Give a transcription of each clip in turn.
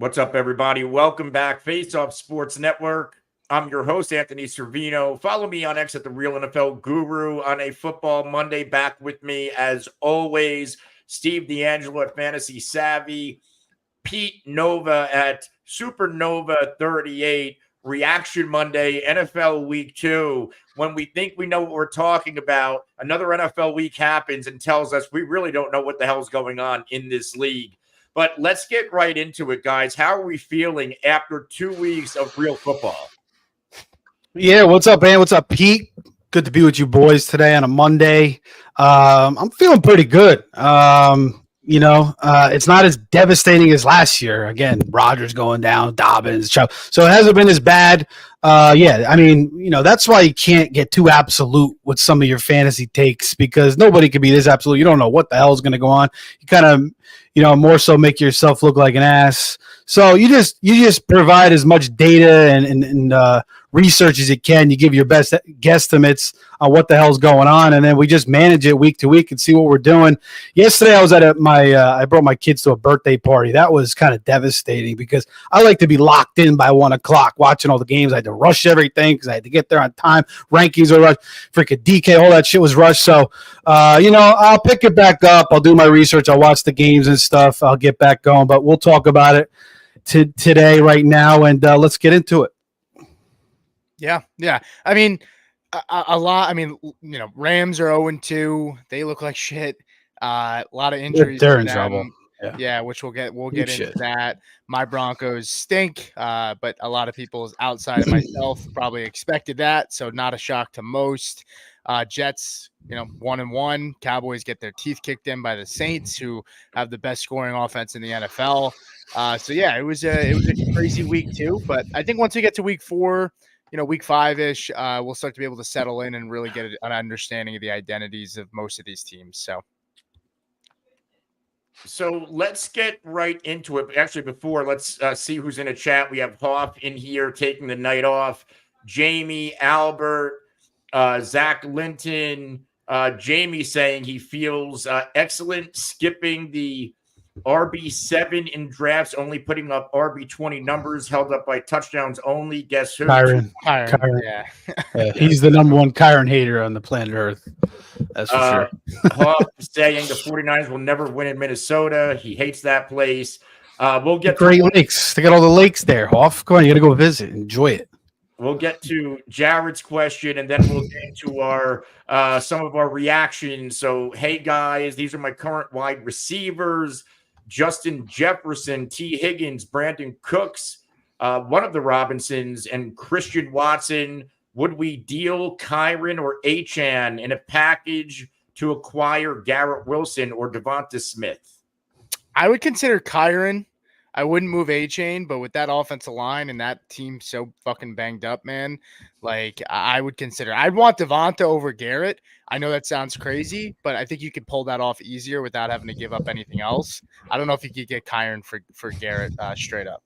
What's up, everybody? Welcome back. Face Off Sports Network. I'm your host, Anthony Servino. Follow me on X at The Real NFL Guru on a Football Monday. Back with me, as always, Steve D'Angelo at Fantasy Savvy, Pete Nova at Supernova 38, Reaction Monday, NFL Week 2. When we think we know what we're talking about, another NFL week happens and tells us we really don't know what the hell's going on in this league. But let's get right into it, guys. How are we feeling after 2 weeks of real football? Yeah, what's up, man? What's up, Pete? Good to be with you boys today on a Monday. I'm feeling pretty good. It's not as devastating as last year. Again, Rodgers going down, Dobbins, so it hasn't been as bad. That's why you can't get too absolute with some of your fantasy takes because nobody can be this absolute. You don't know what the hell is going to go on. You kind of, more so make yourself look like an ass. So you just provide as much data and research as you can. You give your best guesstimates on what the hell's going on, and then we just manage it week to week and see what we're doing. Yesterday, I was at I brought my kids to a birthday party. That was kind of devastating because I like to be locked in by 1 o'clock watching all the games. I had to rush everything because I had to get there on time. Rankings were rushed. Freaking DK, all that shit was rushed. So, I'll pick it back up. I'll do my research. I'll watch the games and stuff. I'll get back going, but we'll talk about it today, right now, and let's get into it. Yeah. I mean, a lot. I mean, Rams are 0-2. They look like shit. A lot of injuries. They're in trouble. Yeah, which we'll get into that. My Broncos stink, but a lot of people outside of myself probably expected that, so not a shock to most. Jets, 1-1. Cowboys get their teeth kicked in by the Saints, who have the best scoring offense in the NFL. It was a crazy week too. But I think once we get to week 4, week 5-ish, we'll start to be able to settle in and really get an understanding of the identities of most of these teams. So let's get right into it. Actually, before, let's see who's in the chat. We have Hoff in here taking the night off. Jamie, Albert, Zach Linton. Jamie saying he feels excellent skipping the RB7 in drafts, only putting up RB20 numbers held up by touchdowns only. Guess who? Kyron. Yeah. He's the number one Kyron hater on the planet Earth. That's for sure. Hoff saying the 49ers will never win in Minnesota. He hates that place. We'll get Great Lakes. They got all the lakes there, Hoff. Come on, you got to go visit. Enjoy it. We'll get to Jared's question, and then we'll get into our some of our reactions. So, hey, guys, these are my current wide receivers. Justin Jefferson, T. Higgins, Brandon Cooks, one of the Robinsons, and Christian Watson. Would we deal Kyron or Achane in a package to acquire Garrett Wilson or Devonta Smith? I would consider Kyron. I wouldn't move Achane, but with that offensive line and that team so fucking banged up, man, I would consider. I'd want Devonta over Garrett. I know that sounds crazy, but I think you could pull that off easier without having to give up anything else. I don't know if you could get Kyron for Garrett straight up.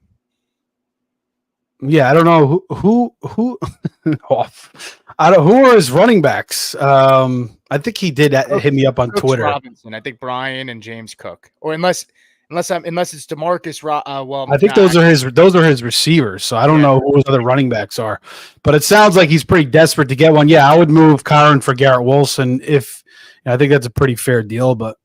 Yeah, I don't know who off. I don't who are his running backs. I think he did hit me up on Cook's Twitter. Robinson, I think Brian and James Cook, or unless it's DeMarcus. I think those are his receivers. So I don't know who his other running backs are, but it sounds like he's pretty desperate to get one. Yeah, I would move Kyron for Garrett Wilson if I think that's a pretty fair deal. But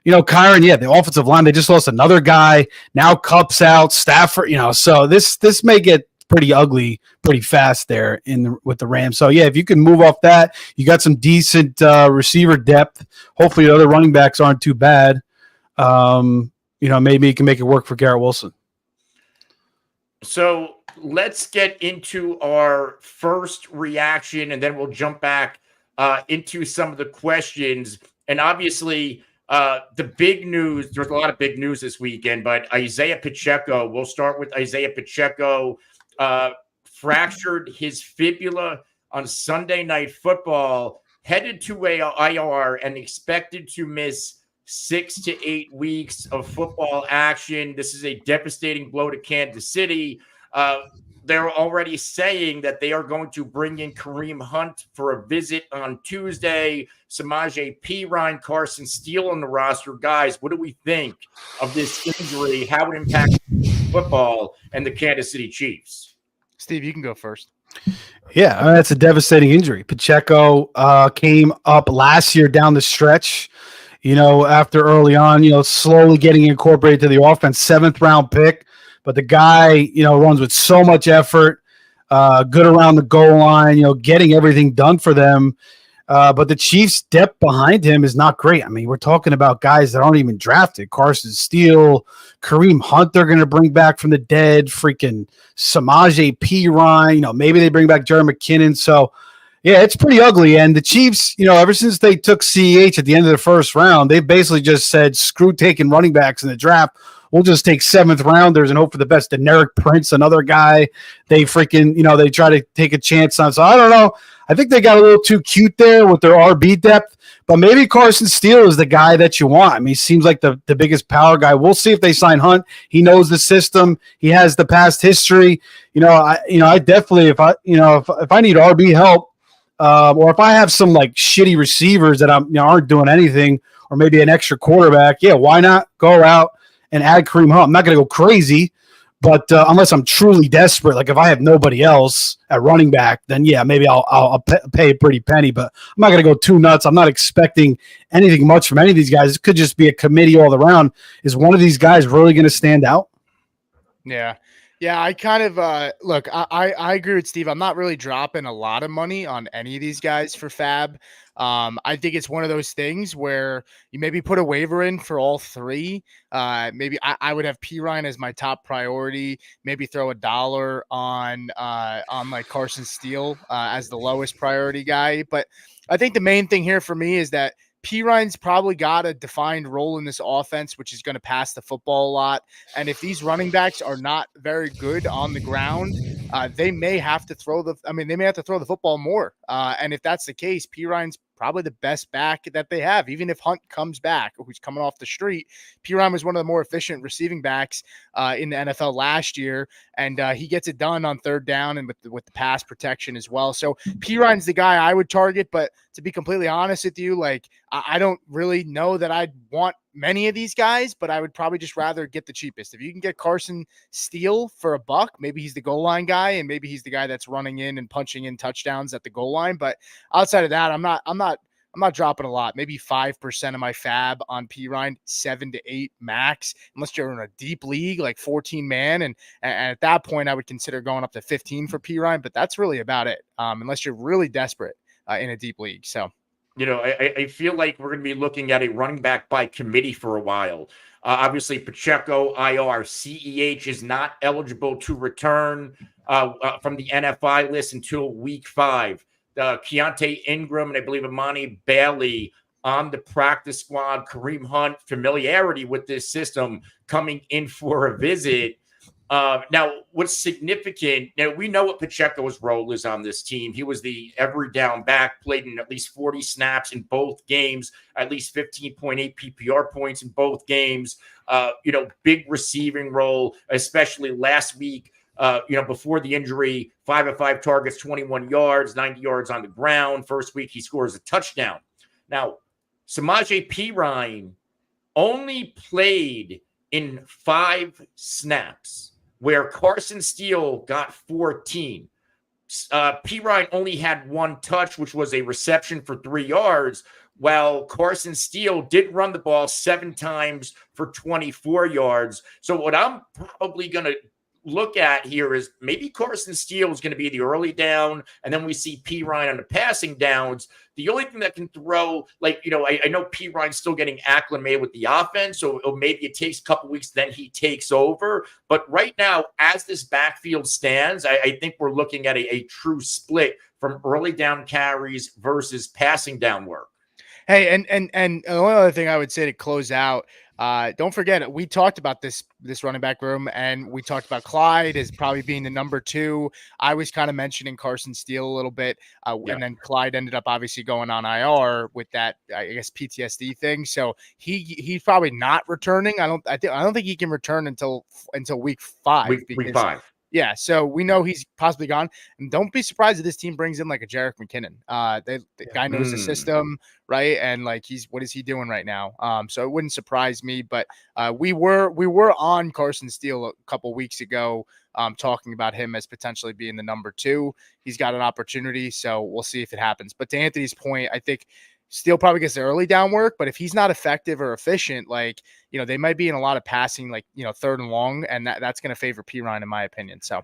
Kyron, the offensive line, they just lost another guy. Now Kupp's out, Stafford. So this may get pretty ugly pretty fast there with the Rams. So if you can move off that, you got some decent receiver depth. Hopefully the other running backs aren't too bad. Maybe you can make it work for Garrett Wilson. So let's get into our first reaction, and then we'll jump back into some of the questions. And obviously, the big news, there's a lot of big news this weekend, but Isiah Pacheco, we'll start with Isiah Pacheco, fractured his fibula on Sunday Night Football, headed to IR and expected to miss 6 to 8 weeks of football action. This is a devastating blow to Kansas City. They're already saying that they are going to bring in Kareem Hunt for a visit on Tuesday. Samaje Perine, Carson Steele on the roster. Guys, what do we think of this injury? How it impacts football and the Kansas City Chiefs. Steve, you can go first. Yeah, that's a devastating injury. Pacheco came up last year down the stretch, after early on, slowly getting incorporated to the offense, 7th-round pick. But the guy, runs with so much effort, good around the goal line, getting everything done for them. But the Chiefs' depth behind him is not great. I mean, we're talking about guys that aren't even drafted. Carson Steele, Kareem Hunt they're going to bring back from the dead, freaking Samaje Perine. Maybe they bring back Jerry McKinnon. So, yeah, it's pretty ugly. And the Chiefs, ever since they took CEH at the end of the first round, they've basically just said, screw taking running backs in the draft. We'll just take 7th-rounders and hope for the best. Deneric Prince, another guy they freaking, they try to take a chance on. So I don't know. I think they got a little too cute there with their RB depth, but maybe Carson Steele is the guy that you want. I mean, he seems like the biggest power guy. We'll see if they sign Hunt. He knows the system. He has the past history. I definitely, if I need RB help, or if I have some like shitty receivers that aren't doing anything, or maybe an extra quarterback, yeah, why not go out and add Kareem Hunt? I'm not going to go crazy, but unless I'm truly desperate, like if I have nobody else at running back, then yeah, maybe I'll pay a pretty penny. But I'm not going to go too nuts. I'm not expecting anything much from any of these guys. It could just be a committee all around. Is one of these guys really going to stand out? Yeah. Yeah, I kind of look, I agree with Steve. I'm not really dropping a lot of money on any of these guys for Fab. I think it's one of those things where you maybe put a waiver in for all three. Maybe I would have Perine as my top priority. Maybe throw $1 on like Carson Steele as the lowest priority guy. But I think the main thing here for me is that Perine's probably got a defined role in this offense, which is going to pass the football a lot. And if these running backs are not very good on the ground, they may have to throw the football more. And if that's the case, Perine's probably the best back that they have. Even if Hunt comes back, who's coming off the street, Perine was one of the more efficient receiving backs in the NFL last year. And he gets it done on 3rd down and with the pass protection as well. So Perine's the guy I would target. But to be completely honest with you, like I don't really know that I'd want many of these guys, but I would probably just rather get the cheapest. If you can get Carson Steele for $1, maybe he's the goal line guy, and maybe he's the guy that's running in and punching in touchdowns at the goal line. But outside of that, I'm not dropping a lot. Maybe 5% of my fab on Perine, 7 to 8 max, unless you're in a deep league like 14 man, and at that point I would consider going up to 15 for Perine. But that's really about it, unless you're really desperate in a deep league. So. I feel like we're going to be looking at a running back by committee for a while. Obviously, Pacheco, IR, CEH is not eligible to return from the NFI list until week 5. Keontae Ingram and I believe Amani Bailey on the practice squad. Kareem Hunt, familiarity with this system, coming in for a visit. Now, what's significant, we know what Pacheco's role is on this team. He was the every down back, played in at least 40 snaps in both games, at least 15.8 PPR points in both games. Big receiving role, especially last week, before the injury, 5 of 5 targets, 21 yards, 90 yards on the ground. First week, he scores a touchdown. Now, Samaje Perine only played in 5 snaps, where Carson Steele got 14. Perine only had 1 touch, which was a reception for 3 yards, while Carson Steele did run the ball 7 times for 24 yards. So what I'm probably going to look at here is maybe Carson Steele is going to be the early down, and then we see Perine on the passing downs. The only thing that can throw, I know Perine's still getting acclimated with the offense, so maybe it takes a couple weeks, then he takes over. But right now, as this backfield stands, I think we're looking at a true split from early down carries versus passing down work. Hey, and the only other thing I would say to close out, don't forget, we talked about this running back room, and we talked about Clyde as probably being the number 2. I was kind of mentioning Carson Steele a little bit, and then Clyde ended up obviously going on IR with that, I guess, PTSD thing. So he's probably not returning. I don't think he can return until week 5. Week 5. Yeah, so we know he's possibly gone, and don't be surprised if this team brings in like a Jerick McKinnon. The guy knows the system, right? And like what is he doing right now? So it wouldn't surprise me. But we were on Carson Steele a couple weeks ago, talking about him as potentially being the number 2. He's got an opportunity, so we'll see if it happens. But to Anthony's point, I think Steele probably gets the early down work, but if he's not effective or efficient, like, they might be in a lot of passing, like, 3rd and long, and that's going to favor Pirine, in my opinion. So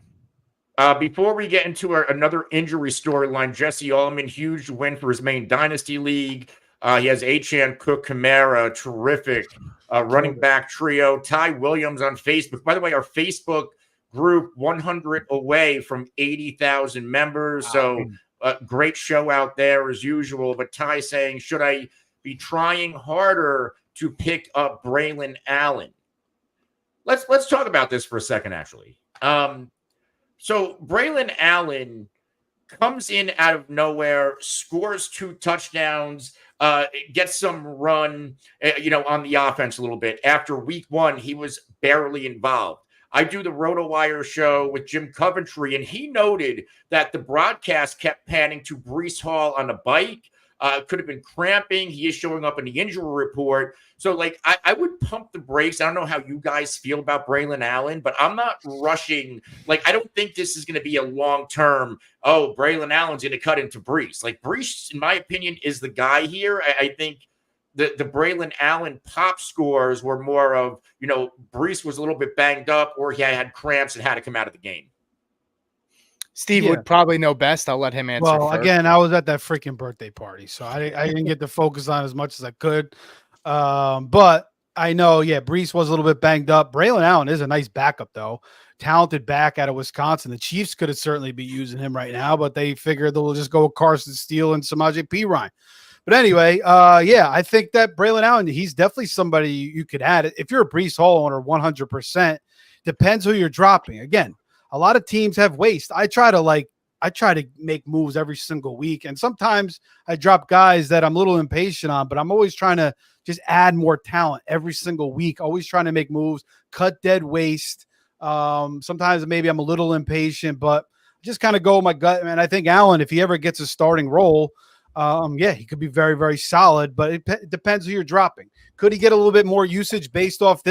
before we get into another injury storyline, Jesse Allman, huge win for his main dynasty league. He has Achane, Cook, Kamara, terrific running back trio. Ty Williams on Facebook. By the way, our Facebook group 100 away from 80,000 members. So great show out there as usual. But Ty saying, should I be trying harder to pick up Braelon Allen? Let's talk about this for a second, actually. So Braelon Allen comes in out of nowhere, scores 2 touchdowns, gets some run, on the offense a little bit. After week 1, he was barely involved. I do the RotoWire show with Jim Coventry, and he noted that the broadcast kept panning to Breece Hall on a bike. Could have been cramping. He is showing up in the injury report. So, I would pump the brakes. I don't know how you guys feel about Braelon Allen, but I'm not rushing. I don't think this is going to be a long-term, Braelon Allen's going to cut into Breece. Breece, in my opinion, is the guy here. I think the Braelon Allen pop scores were more of, Breece was a little bit banged up or he had cramps and had to come out of the game. Steve would probably know best. I'll let him answer. Well, first. Again, I was at that freaking birthday party, so I didn't get to focus on as much as I could. But I know, Breece was a little bit banged up. Braelon Allen is a nice backup, though. Talented back out of Wisconsin. The Chiefs could have certainly be using him right now, but they figured they'll just go with Carson Steele and Samaje Perine. But anyway, I think that Braelon Allen, he's definitely somebody you could add. If you're a Breece Hall owner, 100%, depends who you're dropping. Again, a lot of teams have waste. I try to make moves every single week, and sometimes I drop guys that I'm a little impatient on, but I'm always trying to just add more talent every single week, always trying to make moves, cut dead waste. Sometimes maybe I'm a little impatient, but just kind of go with my gut, man. I think Allen, if he ever gets a starting role, he could be very, very solid, but it depends who you're dropping. Could he get a little bit more usage based off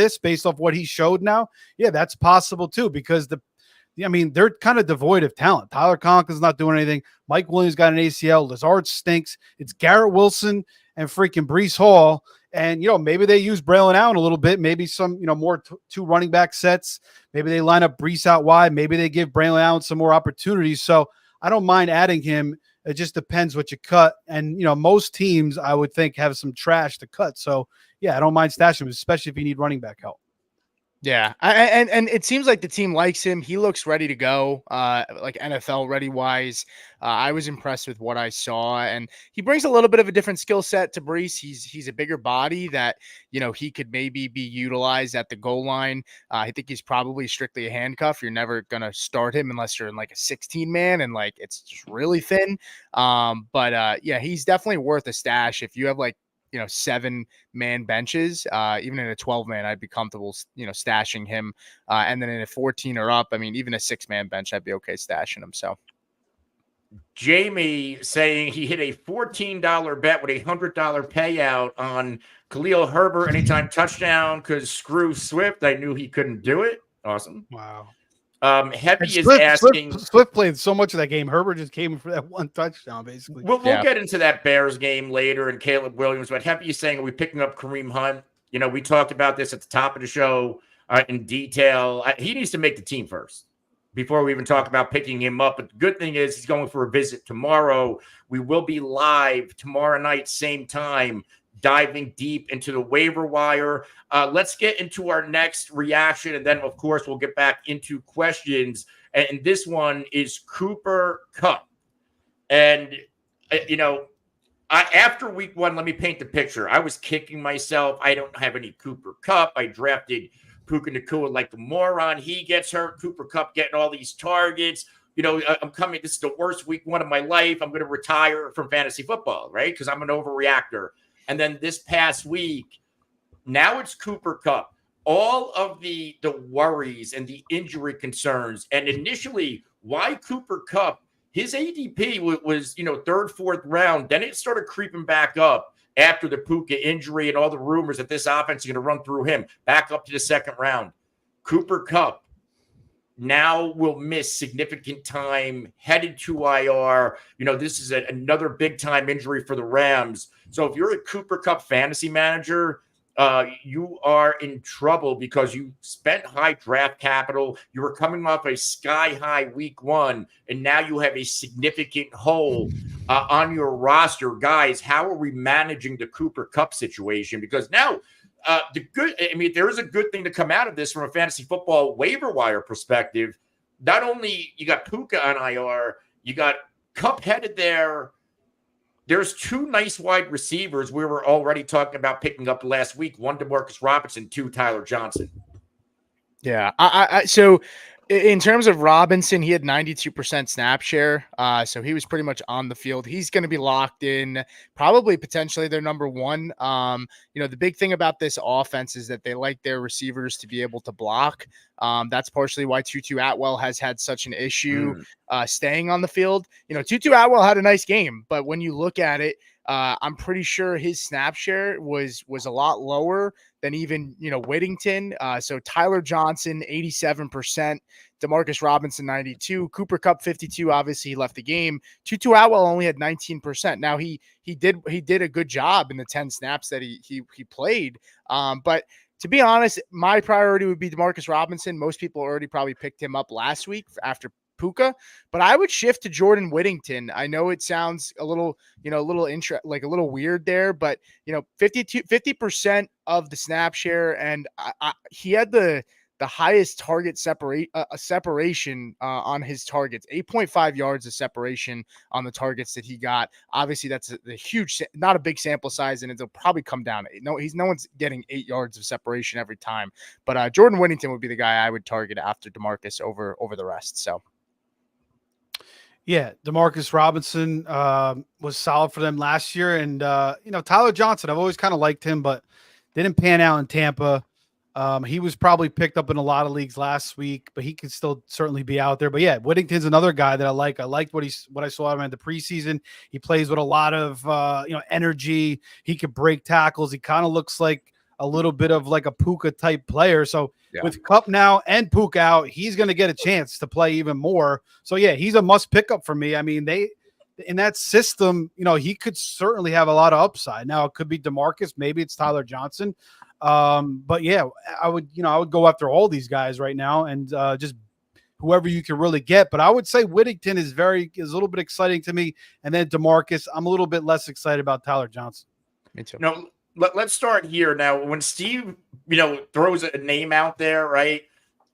what he showed now? Yeah, that's possible too, because they're kind of devoid of talent. Tyler Conklin's not doing anything. Mike Williams got an ACL. Lazard stinks. It's Garrett Wilson and freaking Breece Hall. And, maybe they use Braelon Allen a little bit. Maybe some, more 2 running back sets. Maybe they line up Breece out wide. Maybe they give Braelon Allen some more opportunities. So I don't mind adding him. It just depends what you cut. And, most teams, I would think, have some trash to cut. So, I don't mind stashing him, especially if you need running back help. Yeah, and it seems like the team likes him. He looks ready to go, like NFL ready wise. I was impressed with what I saw, and he brings a little bit of a different skill set to Breece. He's a bigger body that he could maybe be utilized at the goal line. I think he's probably strictly a handcuff. You're never gonna start him unless you're in like a 16-man and it's just really thin. But he's definitely worth a stash if you have 7-man benches, even in a 12-man, I'd be comfortable, stashing him. And then in a 14 or up, even a 6-man bench, I'd be okay stashing him. So Jamie saying he hit a $14 bet with a $100 payout on Khalil Herbert anytime touchdown because screw Swift. I knew he couldn't do it. Awesome. Wow. Heavy is asking. Swift played so much of that game. Herbert just came for that 1 touchdown, basically. We'll get into that Bears game later and Caleb Williams. But Heavy is saying, are we picking up Kareem Hunt? We talked about this at the top of the show in detail. He needs to make the team first before we even talk about picking him up. But the good thing is he's going for a visit tomorrow. We will be live tomorrow night, same time, diving deep into the waiver wire. Let's get into our next reaction, and then, of course, we'll get back into questions. And this one is Cooper Kupp. And, after week 1, let me paint the picture. I was kicking myself. I don't have any Cooper Kupp. I drafted Puka Nacua like the moron. He gets hurt. Cooper Kupp getting all these targets. I'm coming. This is the worst week 1 of my life. I'm going to retire from fantasy football, right? Because I'm an overreactor. And then this past week, now it's Cooper Kupp. all of the worries and the injury concerns, and initially why Cooper Kupp, his ADP was third, fourth round. Then it started creeping back up after the Puka injury and all the rumors that this offense is going to run through him, back up to the second round. Cooper Kupp now will miss significant time, headed to IR. This is another big-time injury for the Rams. So if you're a Cooper Kupp fantasy manager, you are in trouble because you spent high draft capital. You were coming off a sky-high week one, and now you have a significant hole on your roster. Guys, how are we managing the Cooper Kupp situation? Because now there is a good thing to come out of this from a fantasy football waiver wire perspective. Not only you got Puka on IR, you got Kupp headed there. There's two nice wide receivers we were already talking about picking up last week. One, DeMarcus Robinson, two, Tyler Johnson. Yeah. So in terms of Robinson, he had 92% snap share. So he was pretty much on the field. He's going to be locked in, probably potentially their number one. The big thing about this offense is that they like their receivers to be able to block. That's partially why Tutu Atwell has had such an issue staying on the field. Tutu Atwell had a nice game, but when you look at it, I'm pretty sure his snap share was a lot lower than even, Whittington. So Tyler Johnson, 87%, DeMarcus Robinson, 92, Cooper Kupp, 52. Obviously he left the game. Tutu Atwell only had 19%. Now he did a good job in the 10 snaps that he played. But to be honest, my priority would be DeMarcus Robinson. Most people already probably picked him up last week after Puka, but I would shift to Jordan Whittington. I know it sounds a little weird there, but 50% of the snap share, and he had the highest target separation on his targets, 8.5 yards of separation on the targets that he got. Obviously, that's a huge, not a big sample size, and it'll probably come down. No one's getting 8 yards of separation every time. But Jordan Whittington would be the guy I would target after DeMarcus over the rest. So. Yeah, DeMarcus Robinson was solid for them last year. And, Tyler Johnson, I've always kind of liked him, but didn't pan out in Tampa. He was probably picked up in a lot of leagues last week, but he could still certainly be out there. But, yeah, Whittington's another guy that I like. I liked what I saw him in the preseason. He plays with a lot of, energy. He could break tackles. He kind of looks like a little bit of like a Puka type player. So with Kupp now and Puka out, he's going to get a chance to play even more. So yeah, he's a must pick up for me. I mean, in that system, he could certainly have a lot of upside. Now it could be DeMarcus, maybe it's Tyler Johnson. But yeah, I would go after all these guys right now and just whoever you can really get. But I would say Whittington is a little bit exciting to me. And then DeMarcus, I'm a little bit less excited about Tyler Johnson. Me too. No. Let's start here. Now, when Steve, throws a name out there, right,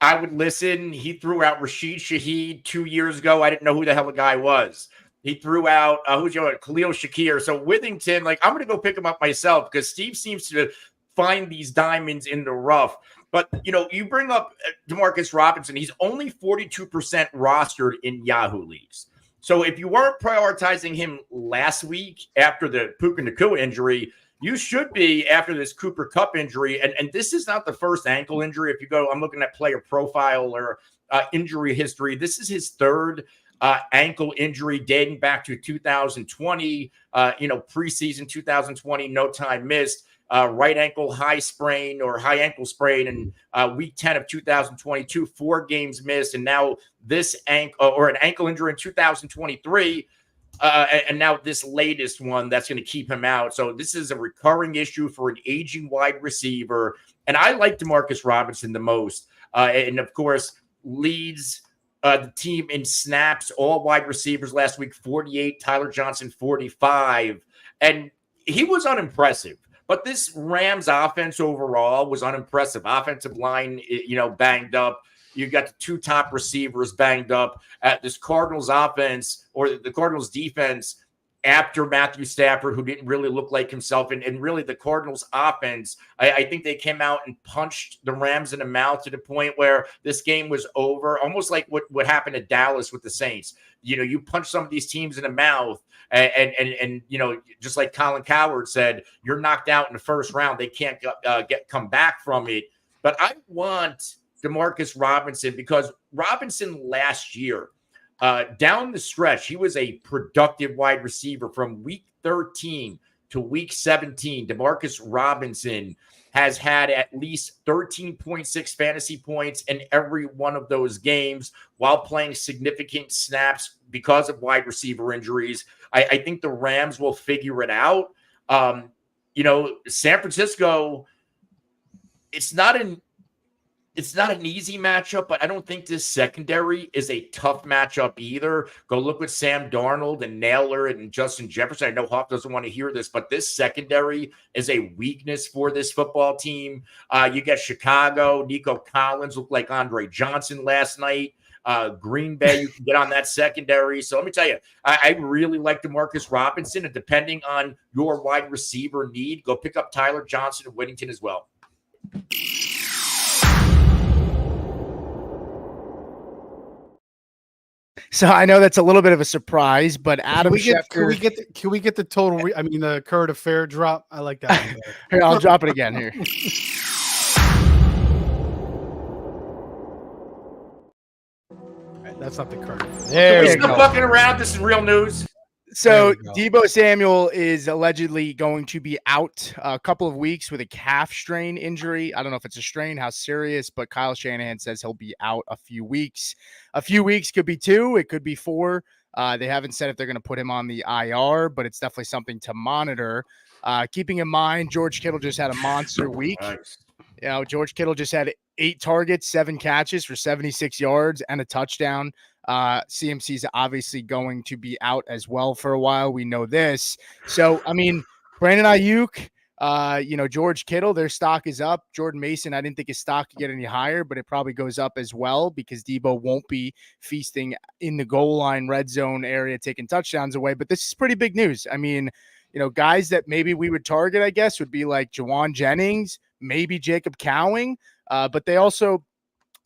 I would listen. He threw out Rashid Shaheed 2 years ago. I didn't know who the hell the guy was. He threw out, Khalil Shakir. So Whittington, I'm going to go pick him up myself because Steve seems to find these diamonds in the rough. But, you bring up DeMarcus Robinson. He's only 42% rostered in Yahoo leagues. So if you weren't prioritizing him last week after the Puka Nacua injury, you should be after this Cooper Kupp injury. And this is not the first ankle injury. If you go, I'm looking at player profile or injury history. This is his third ankle injury dating back to 2020, preseason 2020, no time missed. Right ankle high sprain or high ankle sprain in week 10 of 2022, 4 games missed. And now this ankle or an ankle injury in 2023. And now this latest one that's going to keep him out. So this is a recurring issue for an aging wide receiver. And I like DeMarcus Robinson the most. And, of course, leads the team in snaps, all wide receivers last week, 48, Tyler Johnson, 45. And he was unimpressive. But this Rams offense overall was unimpressive. Offensive line, banged up. You got the 2 top receivers banged up. This Cardinals offense or the Cardinals defense after Matthew Stafford, who didn't really look like himself. And really the Cardinals offense, I think they came out and punched the Rams in the mouth to the point where this game was over, almost like what happened at Dallas with the Saints. You punch some of these teams in the mouth and just like Colin Cowherd said, you're knocked out in the first round. They can't come back from it. but I want Demarcus Robinson because Robinson last year, down the stretch, he was a productive wide receiver from week 13 to week 17. Demarcus Robinson has had at least 13.6 fantasy points in every one of those games while playing significant snaps because of wide receiver injuries. I think the Rams will figure it out. San Francisco, it's not an easy matchup, but I don't think this secondary is a tough matchup either. Go look with Sam Darnold and Naylor and Justin Jefferson. I know Hoff doesn't want to hear this, but this secondary is a weakness for this football team. You get Chicago. Nico Collins looked like Andre Johnson last night. Green Bay, you can get on that secondary. So let me tell you, I really like DeMarcus Robinson, and depending on your wide receiver need, go pick up Tyler Johnson of Whittington as well. So I know that's a little bit of a surprise, but Adam Schefter. Can we get the total? The current affair drop. I like that. Here, I'll drop it again here. That's not the current. We're still fucking around. This is real news. So Deebo Samuel is allegedly going to be out a couple of weeks with a calf strain injury. I don't know if it's a strain, how serious, but Kyle Shanahan says he'll be out a few weeks. A few weeks could be 2, it could be 4. They haven't said if they're going to put him on the IR, but it's definitely something to monitor. Keeping in mind, George Kittle just had a monster week. Nice. George Kittle just had 8 targets, 7 catches for 76 yards and a touchdown. CMC's obviously going to be out as well for a while. We know this. So, Brandon Ayuk, George Kittle, their stock is up. Jordan Mason, I didn't think his stock could get any higher, but it probably goes up as well because Deebo won't be feasting in the goal line red zone area, taking touchdowns away. But this is pretty big news. Guys that maybe we would target, I guess, would be like Jawan Jennings, maybe Jacob Cowing, but they also –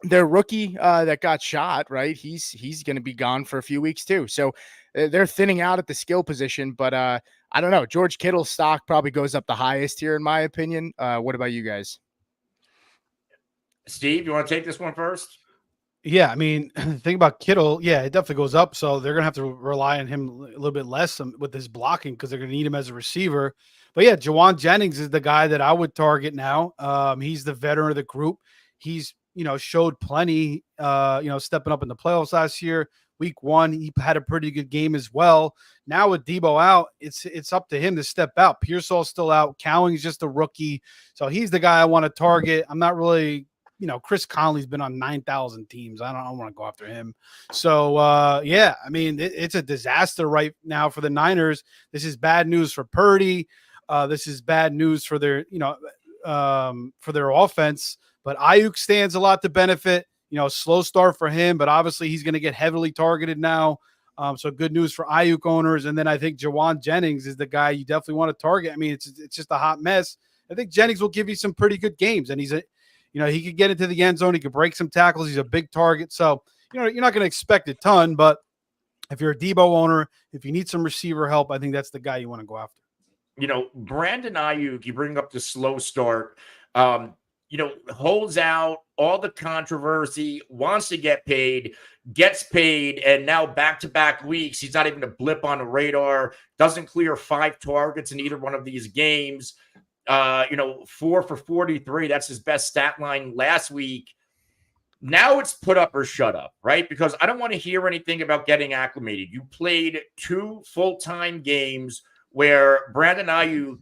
their rookie that got shot, right? He's going to be gone for a few weeks too. So they're thinning out at the skill position, but I don't know. George Kittle's stock probably goes up the highest here, in my opinion. What about you guys? Steve, you want to take this one first? Yeah, the thing about Kittle, it definitely goes up. So they're going to have to rely on him a little bit less with his blocking because they're going to need him as a receiver. But yeah, Jawan Jennings is the guy that I would target now. He's the veteran of the group. He's showed plenty, stepping up in the playoffs last year. Week 1, he had a pretty good game as well. Now with Deebo out, it's up to him to step out. Pearsall's still out. Cowing's just a rookie. So he's the guy I want to target. I'm not really, Chris Conley's been on 9,000 teams. I don't want to go after him. So, it's a disaster right now for the Niners. This is bad news for Purdy. This is bad news for their, for their offense. But Ayuk stands a lot to benefit. Slow start for him, but obviously he's going to get heavily targeted now. So good news for Ayuk owners. And then I think Jawan Jennings is the guy you definitely want to target. It's just a hot mess. I think Jennings will give you some pretty good games, and he could get into the end zone. He could break some tackles. He's a big target. So, you're not going to expect a ton, but if you're a Deebo owner, if you need some receiver help, I think that's the guy you want to go after. Brandon Ayuk, you bring up the slow start. Holds out, all the controversy, wants to get paid, gets paid, and now back-to-back weeks, he's not even a blip on the radar, doesn't clear 5 targets in either one of these games. 4 for 43, that's his best stat line last week. Now it's put up or shut up, right? Because I don't want to hear anything about getting acclimated. You played 2 full-time games where Brandon Ayuk,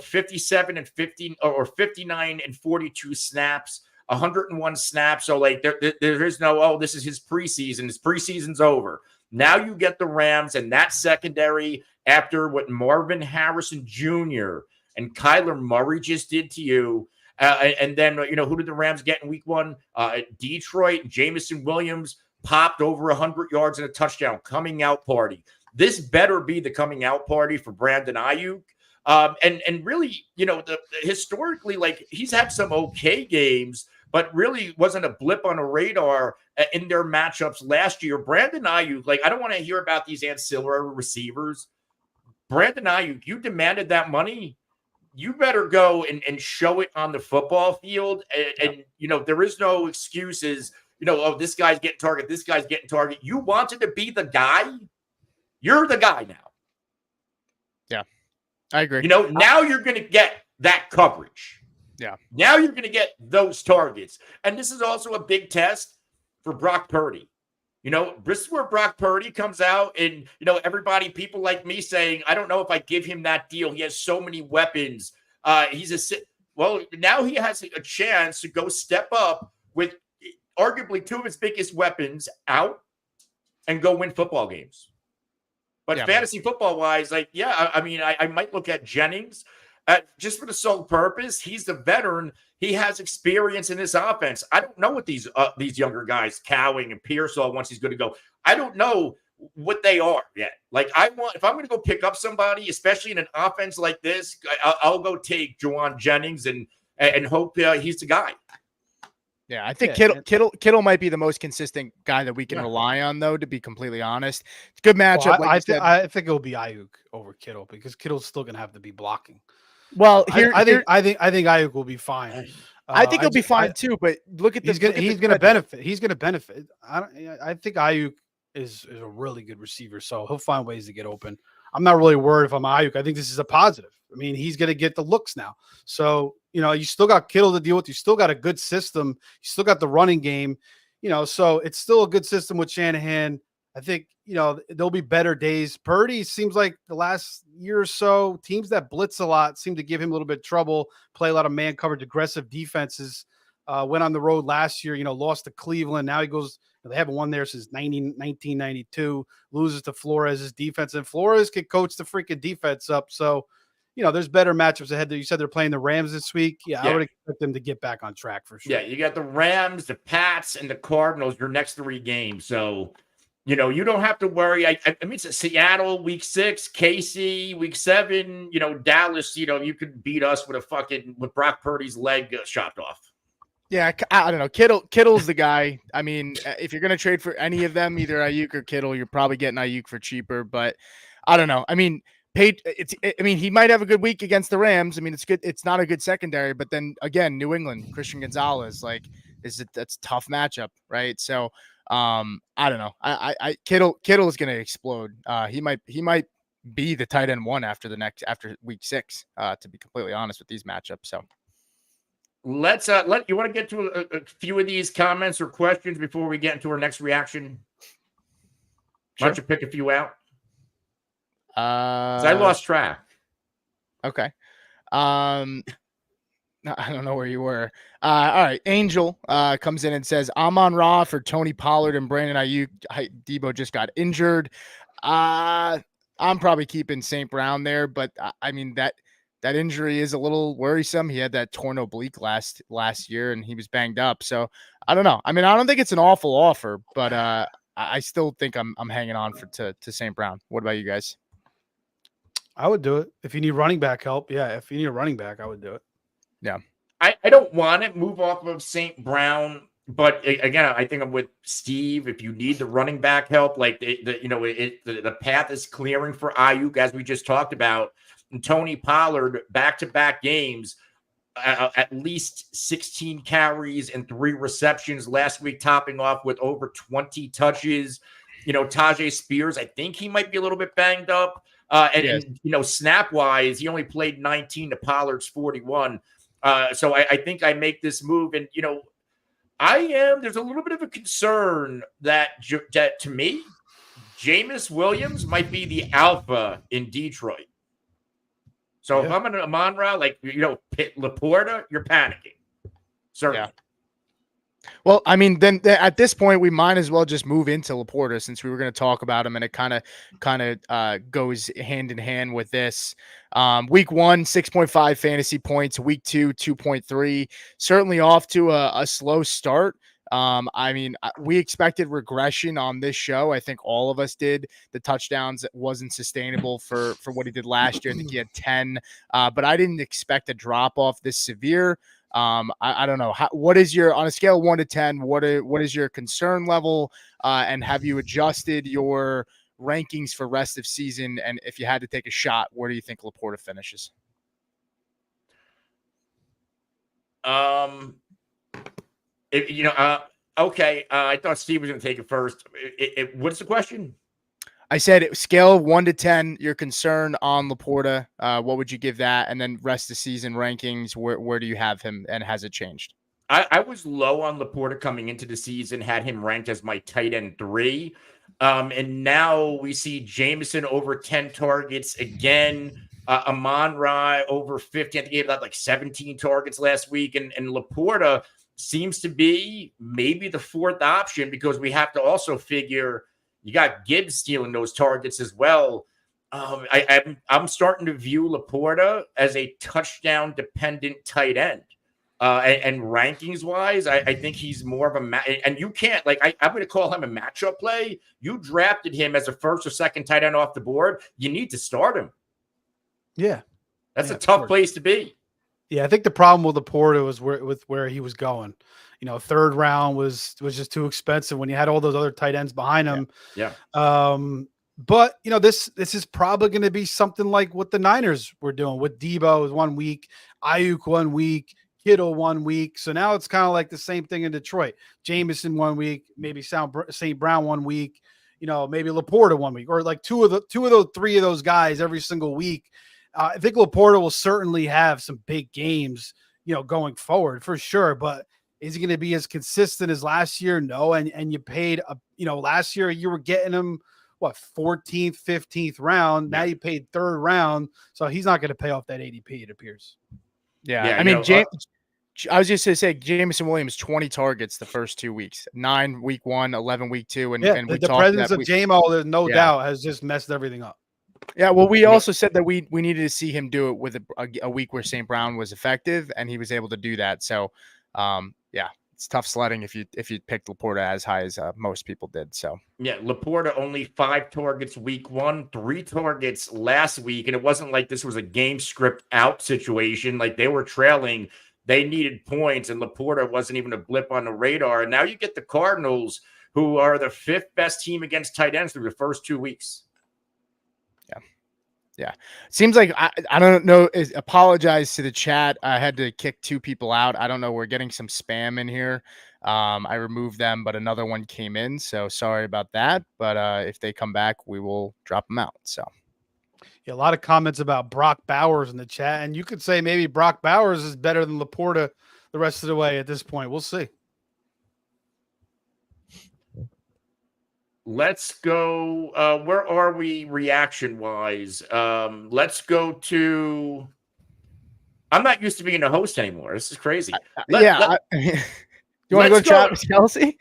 57 and 15 or 59 and 42 snaps, 101 snaps. So there is no, this is his preseason. His preseason's over. Now you get the Rams and that secondary after what Marvin Harrison Jr. and Kyler Murray just did to you. And then, who did the Rams get in week 1? Detroit. Jamison Williams popped over 100 yards and a touchdown. Coming out party. This better be the coming out party for Brandon Ayuk. And really, historically, he's had some okay games, but really wasn't a blip on a radar in their matchups last year. Brandon Ayuk, I don't want to hear about these ancillary receivers. Brandon Ayuk, you demanded that money. you better go and show it on the football field. And there is no excuses. Oh, this guy's getting target. This guy's getting target. You wanted to be the guy. You're the guy now. Yeah, I agree. Now you're going to get that coverage. Yeah. Now you're going to get those targets. And this is also a big test for Brock Purdy. This is where Brock Purdy comes out and, people like me saying, I don't know if I give him that deal. He has so many weapons. Now he has a chance to go step up with arguably two of his biggest weapons out and go win football games. But fantasy football wise, I might look at Jennings just for the sole purpose. He's the veteran. He has experience in this offense. I don't know what these younger guys, Cowing and Pearsall, once he's going to go. I don't know what they are yet. Like if I'm going to go pick up somebody, especially in an offense like this, I'll go take Juwan Jennings and hope he's the guy. Yeah, I think Kittle might be the most consistent guy that we can rely on, though. To be completely honest, it's a good matchup. Well, I think it will be Ayuk over Kittle because Kittle's still going to have to be blocking. Well, I think Ayuk will be fine. I think he'll be fine too. But look at he's going to benefit. He's going to benefit. I think Ayuk is a really good receiver, so he'll find ways to get open. I'm not really worried if I'm Ayuk. I think this is a positive. I mean, he's going to get the looks now. So you still got Kittle to deal with. You still got a good system. You still got the running game. So it's still a good system with Shanahan. I think, there'll be better days. Purdy seems like the last year or so, teams that blitz a lot seem to give him a little bit of trouble, play a lot of man coverage, aggressive defenses. Went on the road last year, lost to Cleveland. Now he goes, they haven't won there since 1992, loses to Flores' defense. And Flores can coach the freaking defense up. So, there's better matchups ahead. You said they're playing the Rams this week. Yeah, I would expect them to get back on track for sure. Yeah, you got the Rams, the Pats, and the Cardinals, your next three games. So, you don't have to worry. I mean, it's Seattle week 6, KC week 7, Dallas, you could beat us with Brock Purdy's leg chopped off. Yeah, I don't know. Kittle's the guy. I mean, if you're going to trade for any of them, either Ayuk or Kittle, you're probably getting Ayuk for cheaper. But I don't know. I mean, he might have a good week against the Rams. I mean, it's good. It's not a good secondary, but then again, New England, Christian Gonzalez, that's a tough matchup, right? So, I don't know. Kittle is going to explode. He might be the tight end 1 after week 6. To be completely honest with these matchups. So. Let's you want to get to a few of these comments or questions before we get into our next reaction? Sure. Why don't you pick a few out? I lost track. Okay. I don't know where you were. All right. Angel comes in and says, Amon Ra for Tony Pollard and Brandon Ayuk. Deebo just got injured. I'm probably keeping St. Brown there, but I mean that injury is a little worrisome. He had that torn oblique last year, and he was banged up. So I don't know. I mean, I don't think it's an awful offer, but I still think I'm hanging on to St. Brown. What about you guys? I would do it if you need running back help. Yeah, if you need a running back, I would do it. Yeah, I don't want to move off of St. Brown, but again, I think I'm with Steve. If you need the running back help, the path is clearing for Ayuk, as we just talked about. And Tony Pollard, back-to-back games, at least 16 carries and 3 receptions last week, topping off with over 20 touches. Tajay Spears, I think he might be a little bit banged up. And snap-wise, he only played 19 to Pollard's 41. So I think I make this move. And, there's a little bit of a concern that to me, Jameis Williams might be the alpha in Detroit. So if I'm in Amon-Ra, LaPorta, you're panicking. Certainly. Yeah. Well, I mean, then at this point, we might as well just move into LaPorta since we were going to talk about him, and it kind of goes hand in hand with this. Week 1, 6.5 fantasy points. Week 2, 2.3. Certainly off to a slow start. I mean, we expected regression on this show. I think all of us did. The touchdowns wasn't sustainable for what he did last year. I think he had 10, but I didn't expect a drop off this severe. I don't know. What is on a scale of 1 to 10? What is your concern level? And have you adjusted your rankings for rest of season? And if you had to take a shot, where do you think LaPorta finishes? Um, okay. I thought Steve was going to take it first. What's the question? I said scale of 1 to 10, your concern on LaPorta. What would you give that? And then rest of season rankings, where do you have him, and has it changed? I was low on LaPorta coming into the season, had him ranked as my tight end 3. And now we see Jameson over 10 targets again. Amon-Ra over 50. I think he had like 17 targets last week. And LaPorta seems to be maybe the 4th option, because we have to also figure you got Gibbs stealing those targets as well. I'm starting to view LaPorta as a touchdown-dependent tight end. And rankings wise, I think he's more of a and you can't I'm going to call him a matchup play. You drafted him as a 1st or 2nd tight end off the board. You need to start him. Yeah, that's a tough place to be. Yeah, I think the problem with LaPorta was where he was going. 3rd round was just too expensive when you had all those other tight ends behind him. Yeah. But this is probably going to be something like what the Niners were doing with Deebo 1 week, Ayuk 1 week, Kittle 1 week. So now it's kind of like the same thing in Detroit. Jameson 1 week, maybe St. Brown 1 week, maybe LaPorta 1 week, or like two of those 3 of those guys every single week. I think LaPorta will certainly have some big games, going forward for sure. But is he going to be as consistent as last year? No. And you paid last year you were getting him 14th, 15th round. Now you paid 3rd round, so he's not going to pay off that ADP, it appears. Yeah, I mean, I was just going to say, Jameson Williams 20 targets the first 2 weeks, 9 week 1, 11 week 2, and the presence of JMO, there's no doubt, has just messed everything up. Yeah, well, we also said that we needed to see him do it with a week where St. Brown was effective, and he was able to do that. So, it's tough sledding if you picked LaPorta as high as most people did. So LaPorta only 5 targets week 1, 3 targets last week, and it wasn't like this was a game script out situation. Like they were trailing, they needed points, and LaPorta wasn't even a blip on the radar. And now you get the Cardinals, who are the 5th best team against tight ends through the first 2 weeks. Yeah. Seems like I don't know. Apologize to the chat. I had to kick 2 people out. I don't know. We're getting some spam in here. I removed them, but another one came in. So sorry about that. But if they come back, we will drop them out. So a lot of comments about Brock Bowers in the chat. And you could say maybe Brock Bowers is better than LaPorta the rest of the way at this point. We'll see. Let's go. Where are we reaction-wise? Let's go to – I'm not used to being a host anymore. This is crazy. You want to go to Travis Kelce?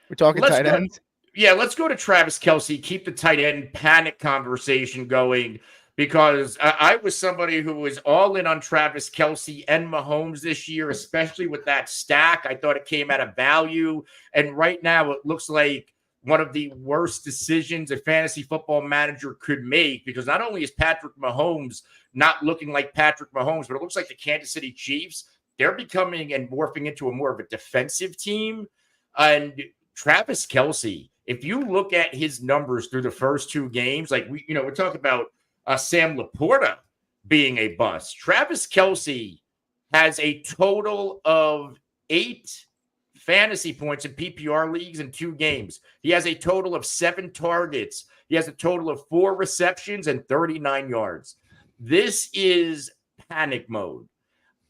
We're talking tight ends? Yeah, let's go to Travis Kelce. Keep the tight end panic conversation going, because I was somebody who was all in on Travis Kelce and Mahomes this year, especially with that stack. I thought it came at a value. And right now it looks like one of the worst decisions a fantasy football manager could make, because not only is Patrick Mahomes not looking like Patrick Mahomes, but it looks like the Kansas City Chiefs, they're becoming and morphing into a more of a defensive team. And Travis Kelce, if you look at his numbers through the first 2 games, like we're talking about Sam LaPorta being a bust. Travis Kelce has a total of 8 fantasy points in PPR leagues in 2 games. He has a total of 7 targets. He has a total of 4 receptions and 39 yards. This is panic mode.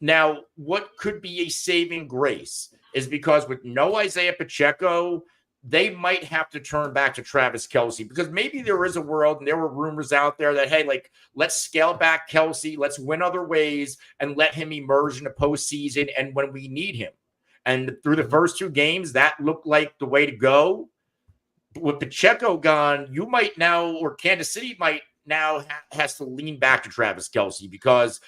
Now, what could be a saving grace is because with no Isiah Pacheco, they might have to turn back to Travis Kelce, because maybe there is a world, and there were rumors out there that, hey, let's scale back Kelce, let's win other ways, and let him emerge in the postseason and when we need him. And through the first 2 games, that looked like the way to go. With Pacheco gone, you might now, or Kansas City might now has to lean back to Travis Kelce, because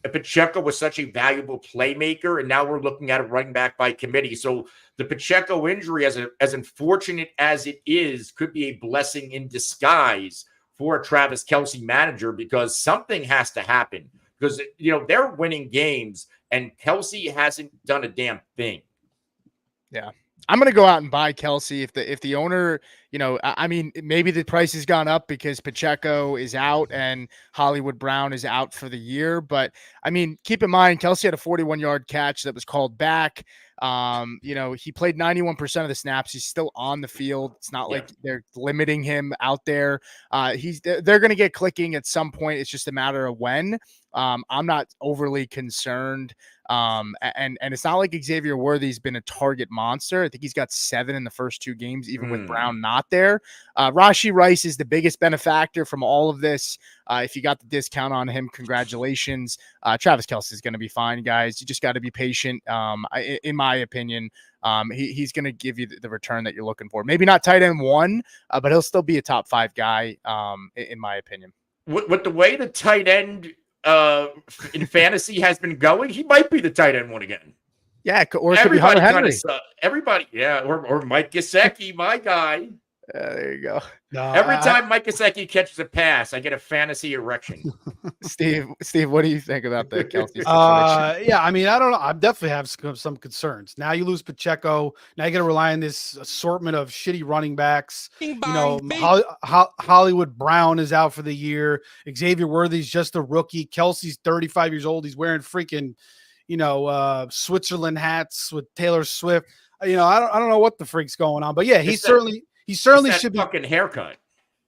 Pacheco was such a valuable playmaker, and now we're looking at a running back by committee. So the Pacheco injury, as unfortunate as it is, could be a blessing in disguise for a Travis Kelce manager, because something has to happen. Because, they're winning games, and Kelce hasn't done a damn thing. Yeah. I'm gonna go out and buy Kelce if the owner, I mean, maybe the price has gone up because Pacheco is out and Hollywood Brown is out for the year. But I mean, keep in mind, Kelce had a 41-yard catch that was called back. He played 91% of the snaps. He's still on the field. It's not like they're limiting him out there. They're gonna get clicking at some point. It's just a matter of when. I'm not overly concerned. And it's not like Xavier Worthy's been a target monster. I think he's got 7 in the first 2 games, even with Brown not there. Rashee Rice is the biggest benefactor from all of this. If you got the discount on him, congratulations. Travis Kelce is going to be fine, guys. You just got to be patient. In my opinion, he's going to give you the return that you're looking for. Maybe not tight end 1, but he'll still be a top 5 guy, in my opinion. With the way the tight end in fantasy has been going, he might be the tight end 1 again. Yeah, or it could be Hunter Henry. Everybody, or Mike Gesicki, my guy. There you go. No, Every time Mike Gesicki catches a pass, I get a fantasy erection. Steve, what do you think about the Kelce situation? Yeah, I mean, I don't know. I definitely have some concerns. Now you lose Pacheco. Now you got to rely on this assortment of shitty running backs. Hollywood Brown is out for the year. Xavier Worthy's just a rookie. Kelce's 35 years old. He's wearing freaking, Switzerland hats with Taylor Swift. I don't know what the freak's going on, but yeah, he certainly should be fucking haircut.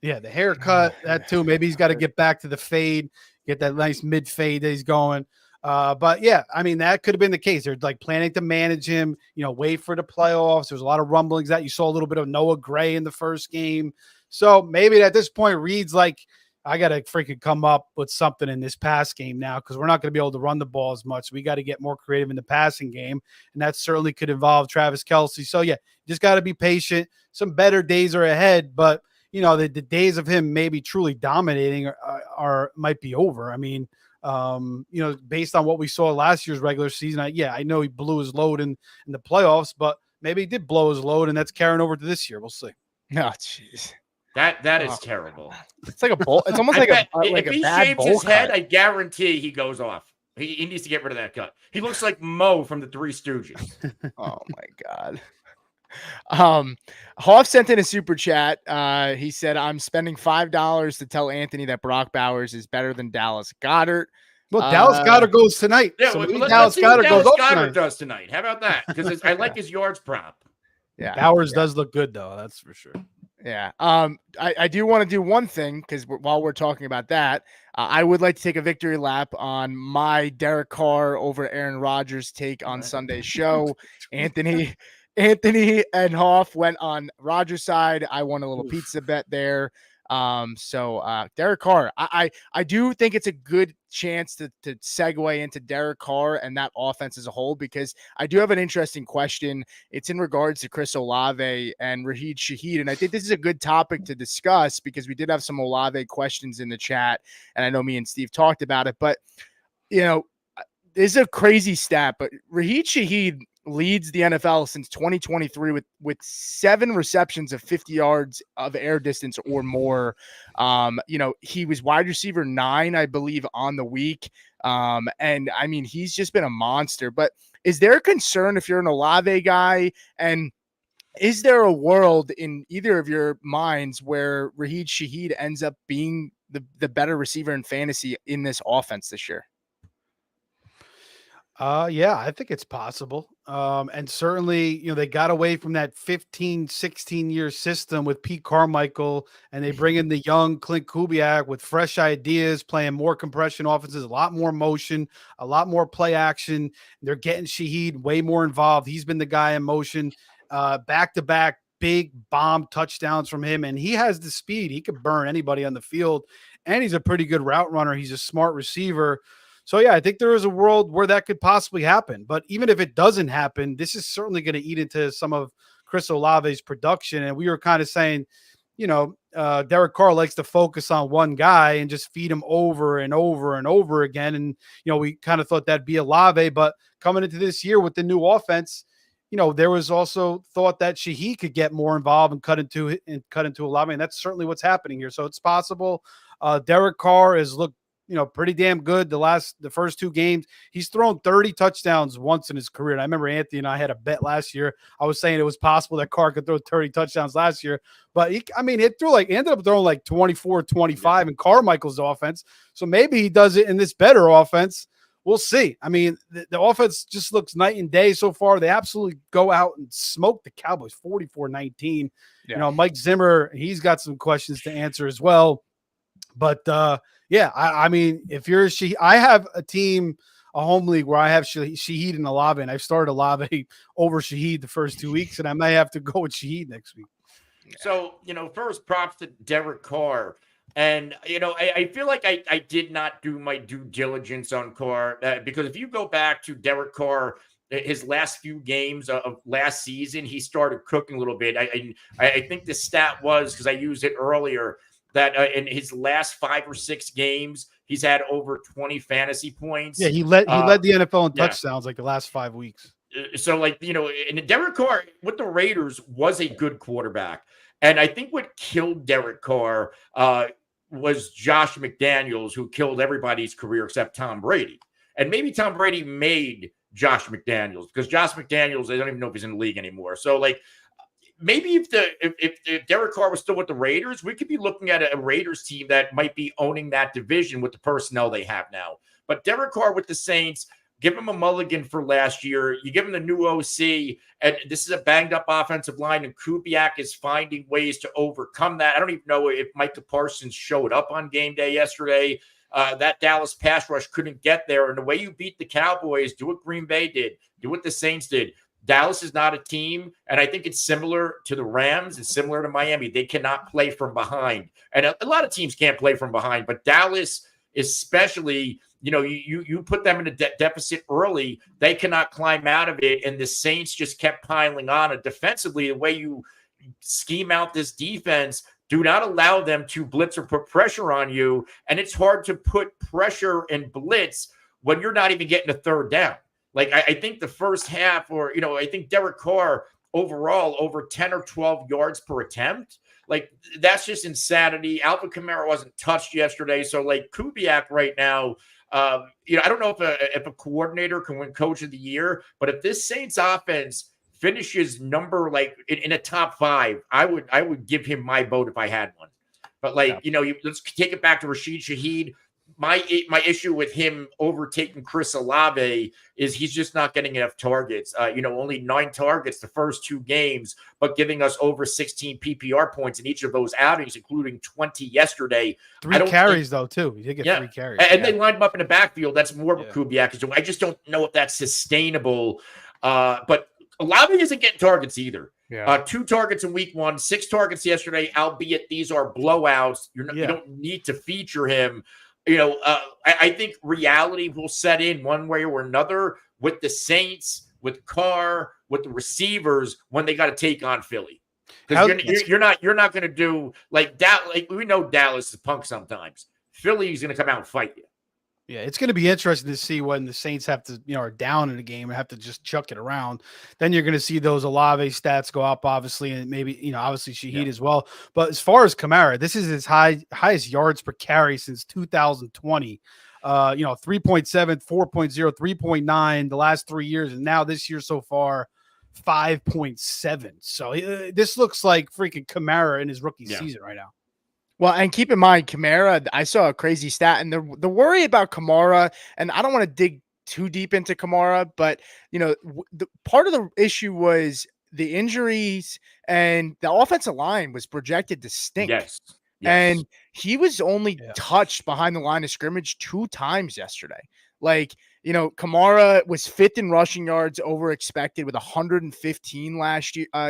Yeah, the haircut, that too. Maybe he's got to get back to the fade, get that nice mid fade that he's going. But yeah, I mean, that could have been the case. They're like planning to manage him, wait for the playoffs. There's a lot of rumblings that you saw a little bit of Noah Gray in the first game. So maybe at this point, Reed's like, I got to freaking come up with something in this pass game now because we're not going to be able to run the ball as much. We got to get more creative in the passing game, and that certainly could involve Travis Kelce. So, yeah, just got to be patient. Some better days are ahead, but, the days of him maybe truly dominating might be over. I mean, based on what we saw last year's regular season, I know he blew his load in the playoffs, but maybe he did blow his load, and that's carrying over to this year. We'll see. Oh, jeez. That is terrible. It's like a bowl. It's almost like a if he shaves his head, I guarantee he goes off. He needs to get rid of that cut. He looks like Mo from the Three Stooges. Oh my God. Hoff sent in a super chat. He said, "I'm spending $5 to tell Anthony that Brock Bowers is better than Dallas Goedert." Well, Dallas Goedert goes tonight. Yeah, so let's see what Dallas Goedert does tonight. How about that? Because I like his yards prop. Yeah, Bowers does look good though. That's for sure. Yeah. I do want to do one thing because while we're talking about that, I would like to take a victory lap on my Derek Carr over Aaron Rodgers take on Sunday's show. Anthony and Hoff went on Rodgers' side. I won a little pizza bet there. So Derek Carr, I do think it's a good chance to segue into Derek Carr and that offense as a whole, because I do have an interesting question. It's in regards to Chris Olave and Rashid Shaheed. And I think this is a good topic to discuss because we did have some Olave questions in the chat. And I know me and Steve talked about it, but this is a crazy stat, but Rashid Shaheed leads the NFL since 2023 with 7 receptions of 50 yards of air distance or more. He was wide receiver 9, I believe, on the week. And I mean, he's just been a monster. But is there a concern if you're an Olave guy? And is there a world in either of your minds where Rashid Shaheed ends up being the better receiver in fantasy in this offense this year? Yeah, I think it's possible. And certainly, they got away from that 15, 16-year system with Pete Carmichael, and they bring in the young Clint Kubiak with fresh ideas, playing more compression offenses, a lot more motion, a lot more play action. They're getting Shaheed way more involved. He's been the guy in motion, back-to-back big bomb touchdowns from him, and he has the speed. He could burn anybody on the field, and he's a pretty good route runner. He's a smart receiver. So, yeah, I think there is a world where that could possibly happen. But even if it doesn't happen, this is certainly going to eat into some of Chris Olave's production. And we were kind of saying, Derek Carr likes to focus on one guy and just feed him over and over and over again. And, we kind of thought that'd be Olave. But coming into this year with the new offense, there was also thought that Shaheed could get more involved and cut into Olave. And that's certainly what's happening here. So it's possible. Derek Carr has looked pretty damn good the first 2 games. He's thrown 30 touchdowns once in his career. And I remember Anthony and I had a bet last year. I was saying it was possible that Carr could throw 30 touchdowns last year. But he ended up throwing like 24, 25 in Carmichael's offense. So maybe he does it in this better offense. We'll see. I mean, the offense just looks night and day so far. They absolutely go out and smoke the Cowboys 44-19. Yeah. Mike Zimmer, he's got some questions to answer as well. But I mean, if you're I have a home league where I have Shaheed and Olave, and I've started Olave over Shaheed the first 2 weeks, and I may have to go with Shaheed next week. So, first props to Derek Carr. And, I feel like I did not do my due diligence on Carr because if you go back to Derek Carr, his last few games of last season, he started cooking a little bit. I think the stat was, because I used it earlier, that in his last 5 or 6 games, he's had over 20 fantasy points. Yeah, he led the NFL in touchdowns like the last 5 weeks. So, and Derek Carr with the Raiders was a good quarterback. And I think what killed Derek Carr was Josh McDaniels, who killed everybody's career except Tom Brady. And maybe Tom Brady made Josh McDaniels, because Josh McDaniels, I don't even know if he's in the league anymore. So, maybe if Derek Carr was still with the Raiders, we could be looking at a Raiders team that might be owning that division with the personnel they have now. But Derek Carr with the Saints, give him a mulligan for last year. You give him the new OC, and this is a banged-up offensive line, and Kubiak is finding ways to overcome that. I don't even know if Micah Parsons showed up on game day yesterday. That Dallas pass rush couldn't get there. And the way you beat the Cowboys, do what Green Bay did, do what the Saints did. Dallas is not a team, and I think it's similar to the Rams. It's similar to Miami. They cannot play from behind. And a lot of teams can't play from behind, but Dallas especially – you put them in a deficit early, they cannot climb out of it. And the Saints just kept piling on. And defensively, the way you scheme out this defense, do not allow them to blitz or put pressure on you. And it's hard to put pressure and blitz when you're not even getting a third down. I think the first half, I think Derek Carr overall over 10 or 12 yards per attempt. That's just insanity. Alvin Kamara wasn't touched yesterday. So Kubiak right now, I don't know if a coordinator can win Coach of the Year, but if this Saints offense finishes number in a top 5, I would give him my vote if I had one. But let's take it back to Rashid Shaheed. My issue with him overtaking Chris Olave is he's just not getting enough targets. Only 9 targets the first 2 games, but giving us over 16 PPR points in each of those outings, including 20 yesterday. 3 carries, though, too. He did get 3 carries. And they lined him up in the backfield. That's more what Kubiak is doing. I just don't know if that's sustainable. But Olave isn't getting targets either. Yeah. 2 targets in week 1, 6 targets yesterday, albeit these are blowouts. You don't need to feature him. I think reality will set in one way or another with the Saints, with Carr, with the receivers when they got to take on Philly. Because you're not going to do we know Dallas is punk sometimes. Philly's going to come out and fight you. Yeah, it's going to be interesting to see when the Saints have to, are down in the game and have to just chuck it around. Then you're going to see those Olave stats go up, obviously, and maybe, obviously Shaheed as well. But as far as Kamara, this is his highest yards per carry since 2020. 3.7, 4.0, 3.9 the last 3 years, and now this year so far, 5.7. So this looks like freaking Kamara in his rookie season right now. Well, and keep in mind, Kamara, I saw a crazy stat, and the worry about Kamara, and I don't want to dig too deep into Kamara, but, the part of the issue was the injuries, and the offensive line was projected to stink. Yes. And he was only touched behind the line of scrimmage 2 times yesterday. Kamara was 5th in rushing yards over expected with 115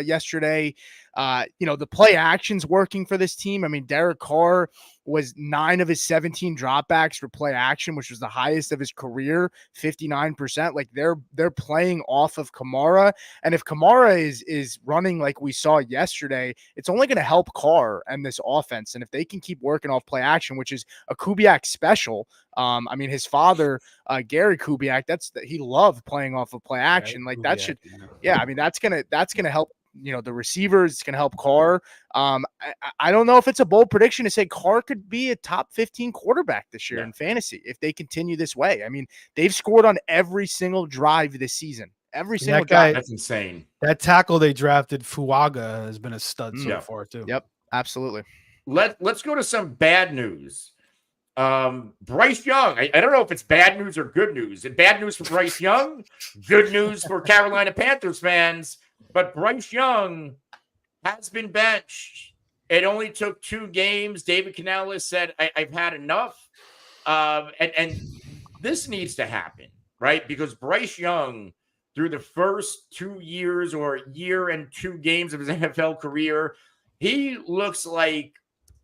yesterday. The play action's working for this team. I mean, Derek Carr was 9 of his 17 dropbacks for play action, which was the highest of his career, 59%. They're playing off of Kamara. And if Kamara is running like we saw yesterday, it's only going to help Carr and this offense. And if they can keep working off play action, which is a Kubiak special, his father, Gary Kubiak, he loved playing off of play action. That's gonna help the receivers. It's going to help Carr. I don't know if it's a bold prediction to say Carr could be a top 15 quarterback this year in fantasy if they continue this way. I mean, they've scored on every single drive this season. Every single drive. That's insane. That tackle they drafted, Fuaga, has been a stud so far too. Yep, absolutely. Let's go to some bad news. Bryce Young. I don't know if it's bad news or good news. And bad news for Bryce Young, good news for Carolina Panthers fans. But Bryce Young has been benched. It only took 2 games. David Canales said, I've had enough. And this needs to happen, right? Because Bryce Young, through the first 2 years or year and 2 games of his NFL career, he looks like,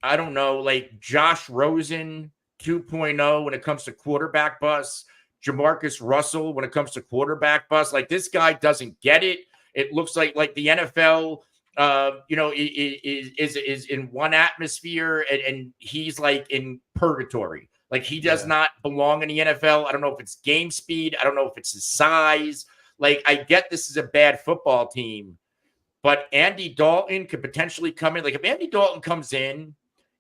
I don't know, like Josh Rosen 2.0 when it comes to quarterback bust, Jamarcus Russell when it comes to quarterback bust. Like, this guy doesn't get it. It looks like the NFL, is in one atmosphere and he's like in purgatory. Like, he does not belong in the NFL. I don't know if it's game speed. I don't know if it's his size. Like, I get this is a bad football team, but Andy Dalton could potentially come in. Like, if Andy Dalton comes in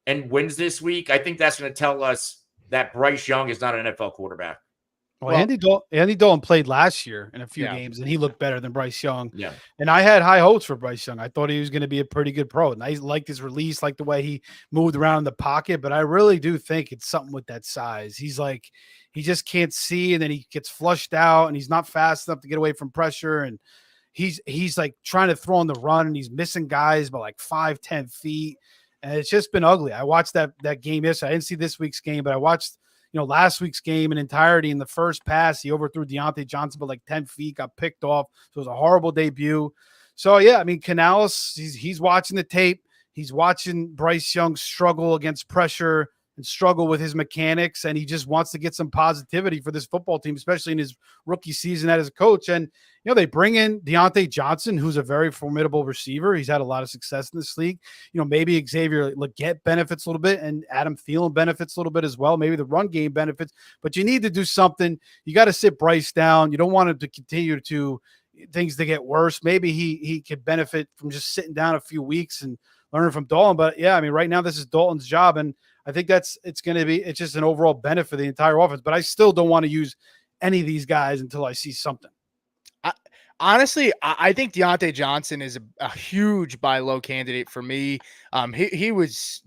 and wins this week, I think that's going to tell us that Bryce Young is not an NFL quarterback. Well, Andy Dalton played last year in a few games, and he looked better than Bryce Young. Yeah. And I had high hopes for Bryce Young. I thought he was going to be a pretty good pro. And I liked his release, like the way he moved around in the pocket. But I really do think it's something with that size. He's like, he just can't see, and then he gets flushed out, and he's not fast enough to get away from pressure. And he's like trying to throw on the run, and he's missing guys by like 5-10 feet. And it's just been ugly. I watched that game yesterday. I didn't see this week's game, but I watched last week's game in entirety. In the first pass, he overthrew Deontay Johnson by like 10 feet, got picked off. So it was a horrible debut. So, yeah, I mean, Canales, he's watching the tape. He's watching Bryce Young struggle against pressure and struggle with his mechanics, and he just wants to get some positivity for this football team, especially in his rookie season as a coach. And, they bring in Deontay Johnson, who's a very formidable receiver. He's had a lot of success in this league. Maybe Xavier Legette benefits a little bit, and Adam Thielen benefits a little bit as well. Maybe the run game benefits, but you need to do something. You got to sit Bryce down. You don't want him to continue to things to get worse. Maybe he could benefit from just sitting down a few weeks and learning from Dalton. But yeah, I mean, right now this is Dalton's job, and I think it's just an overall benefit for the entire offense. But I still don't want to use any of these guys until I see something. Honestly, I think Deontay Johnson is a huge buy low candidate for me. He was,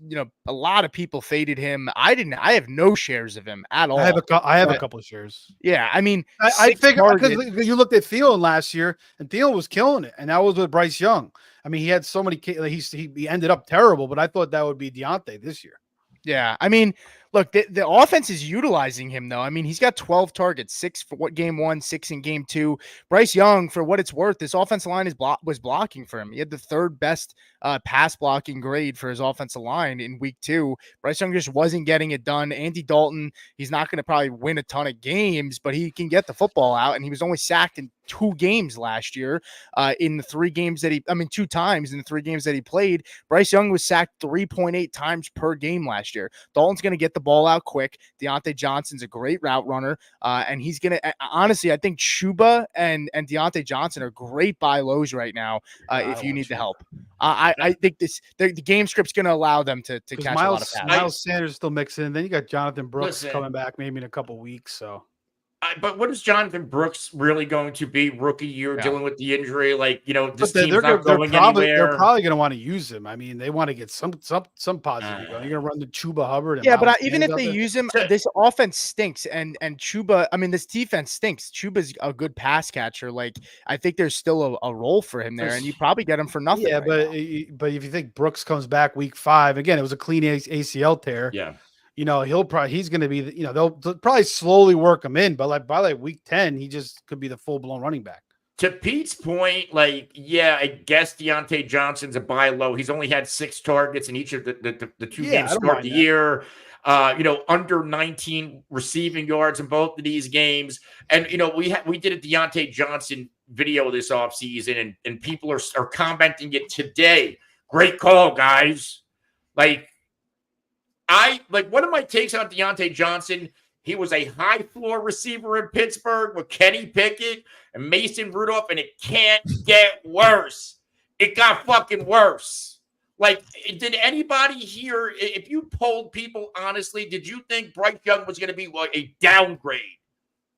a lot of people faded him. I have no shares of him at all. I have a couple of shares. Yeah, I mean, I figured because you looked at Thielen last year, and Thielen was killing it, and that was with Bryce Young. I mean, he had so many. He ended up terrible, but I thought that would be Deontay this year. Yeah, I mean, look, the offense is utilizing him, though. I mean, he's got 12 targets, 6 for game 1, 6 in game 2. Bryce Young, for what it's worth, this offensive line was blocking for him. He had the 3rd best pass blocking grade for his offensive line in week 2. Bryce Young just wasn't getting it done. Andy Dalton, he's not going to probably win a ton of games, but he can get the football out, and he was only sacked in 2 games last year in the 3 games that 2 times in the 3 games that he played. Bryce Young was sacked 3.8 times per game last year. Dalton's going to get the ball out quick. Deontay Johnson's a great route runner, and he's going to honestly, I think Chuba and Deontay Johnson are great buy lows right now if you need the help. I think the game script's going to allow them to catch a lot of passes. Miles Sanders still mixing in. Then you got Jonathan Brooks coming back maybe in a couple weeks. So. But what is Jonathan Brooks really going to be rookie year dealing with the injury? Like, this team's not going anywhere. They're probably going to want to use him. I mean, they want to get some positive. You're going to run the Chuba Hubbard. Yeah, but even if they use him, this offense stinks. And Chuba, I mean, this defense stinks. Chuba's a good pass catcher. Like, I think there's still a role for him there, and you probably get him for nothing. Yeah, but if you think Brooks comes back week 5, again, it was a clean ACL tear. Yeah. He's going to be, they'll probably slowly work him in, but by week 10, he just could be the full blown running back. To Pete's point, I guess Deontay Johnson's a buy low. He's only had 6 targets in each of the 2 games start the year. Under 19 receiving yards in both of these games. And, we did a Deontay Johnson video this offseason, and people are commenting it today. Great call, guys. One of my takes on Deontay Johnson, he was a high floor receiver in Pittsburgh with Kenny Pickett and Mason Rudolph, and it can't get worse. it got fucking worse. Like, did anybody here, if you polled people honestly, did you think Bryce Young was going to be like a downgrade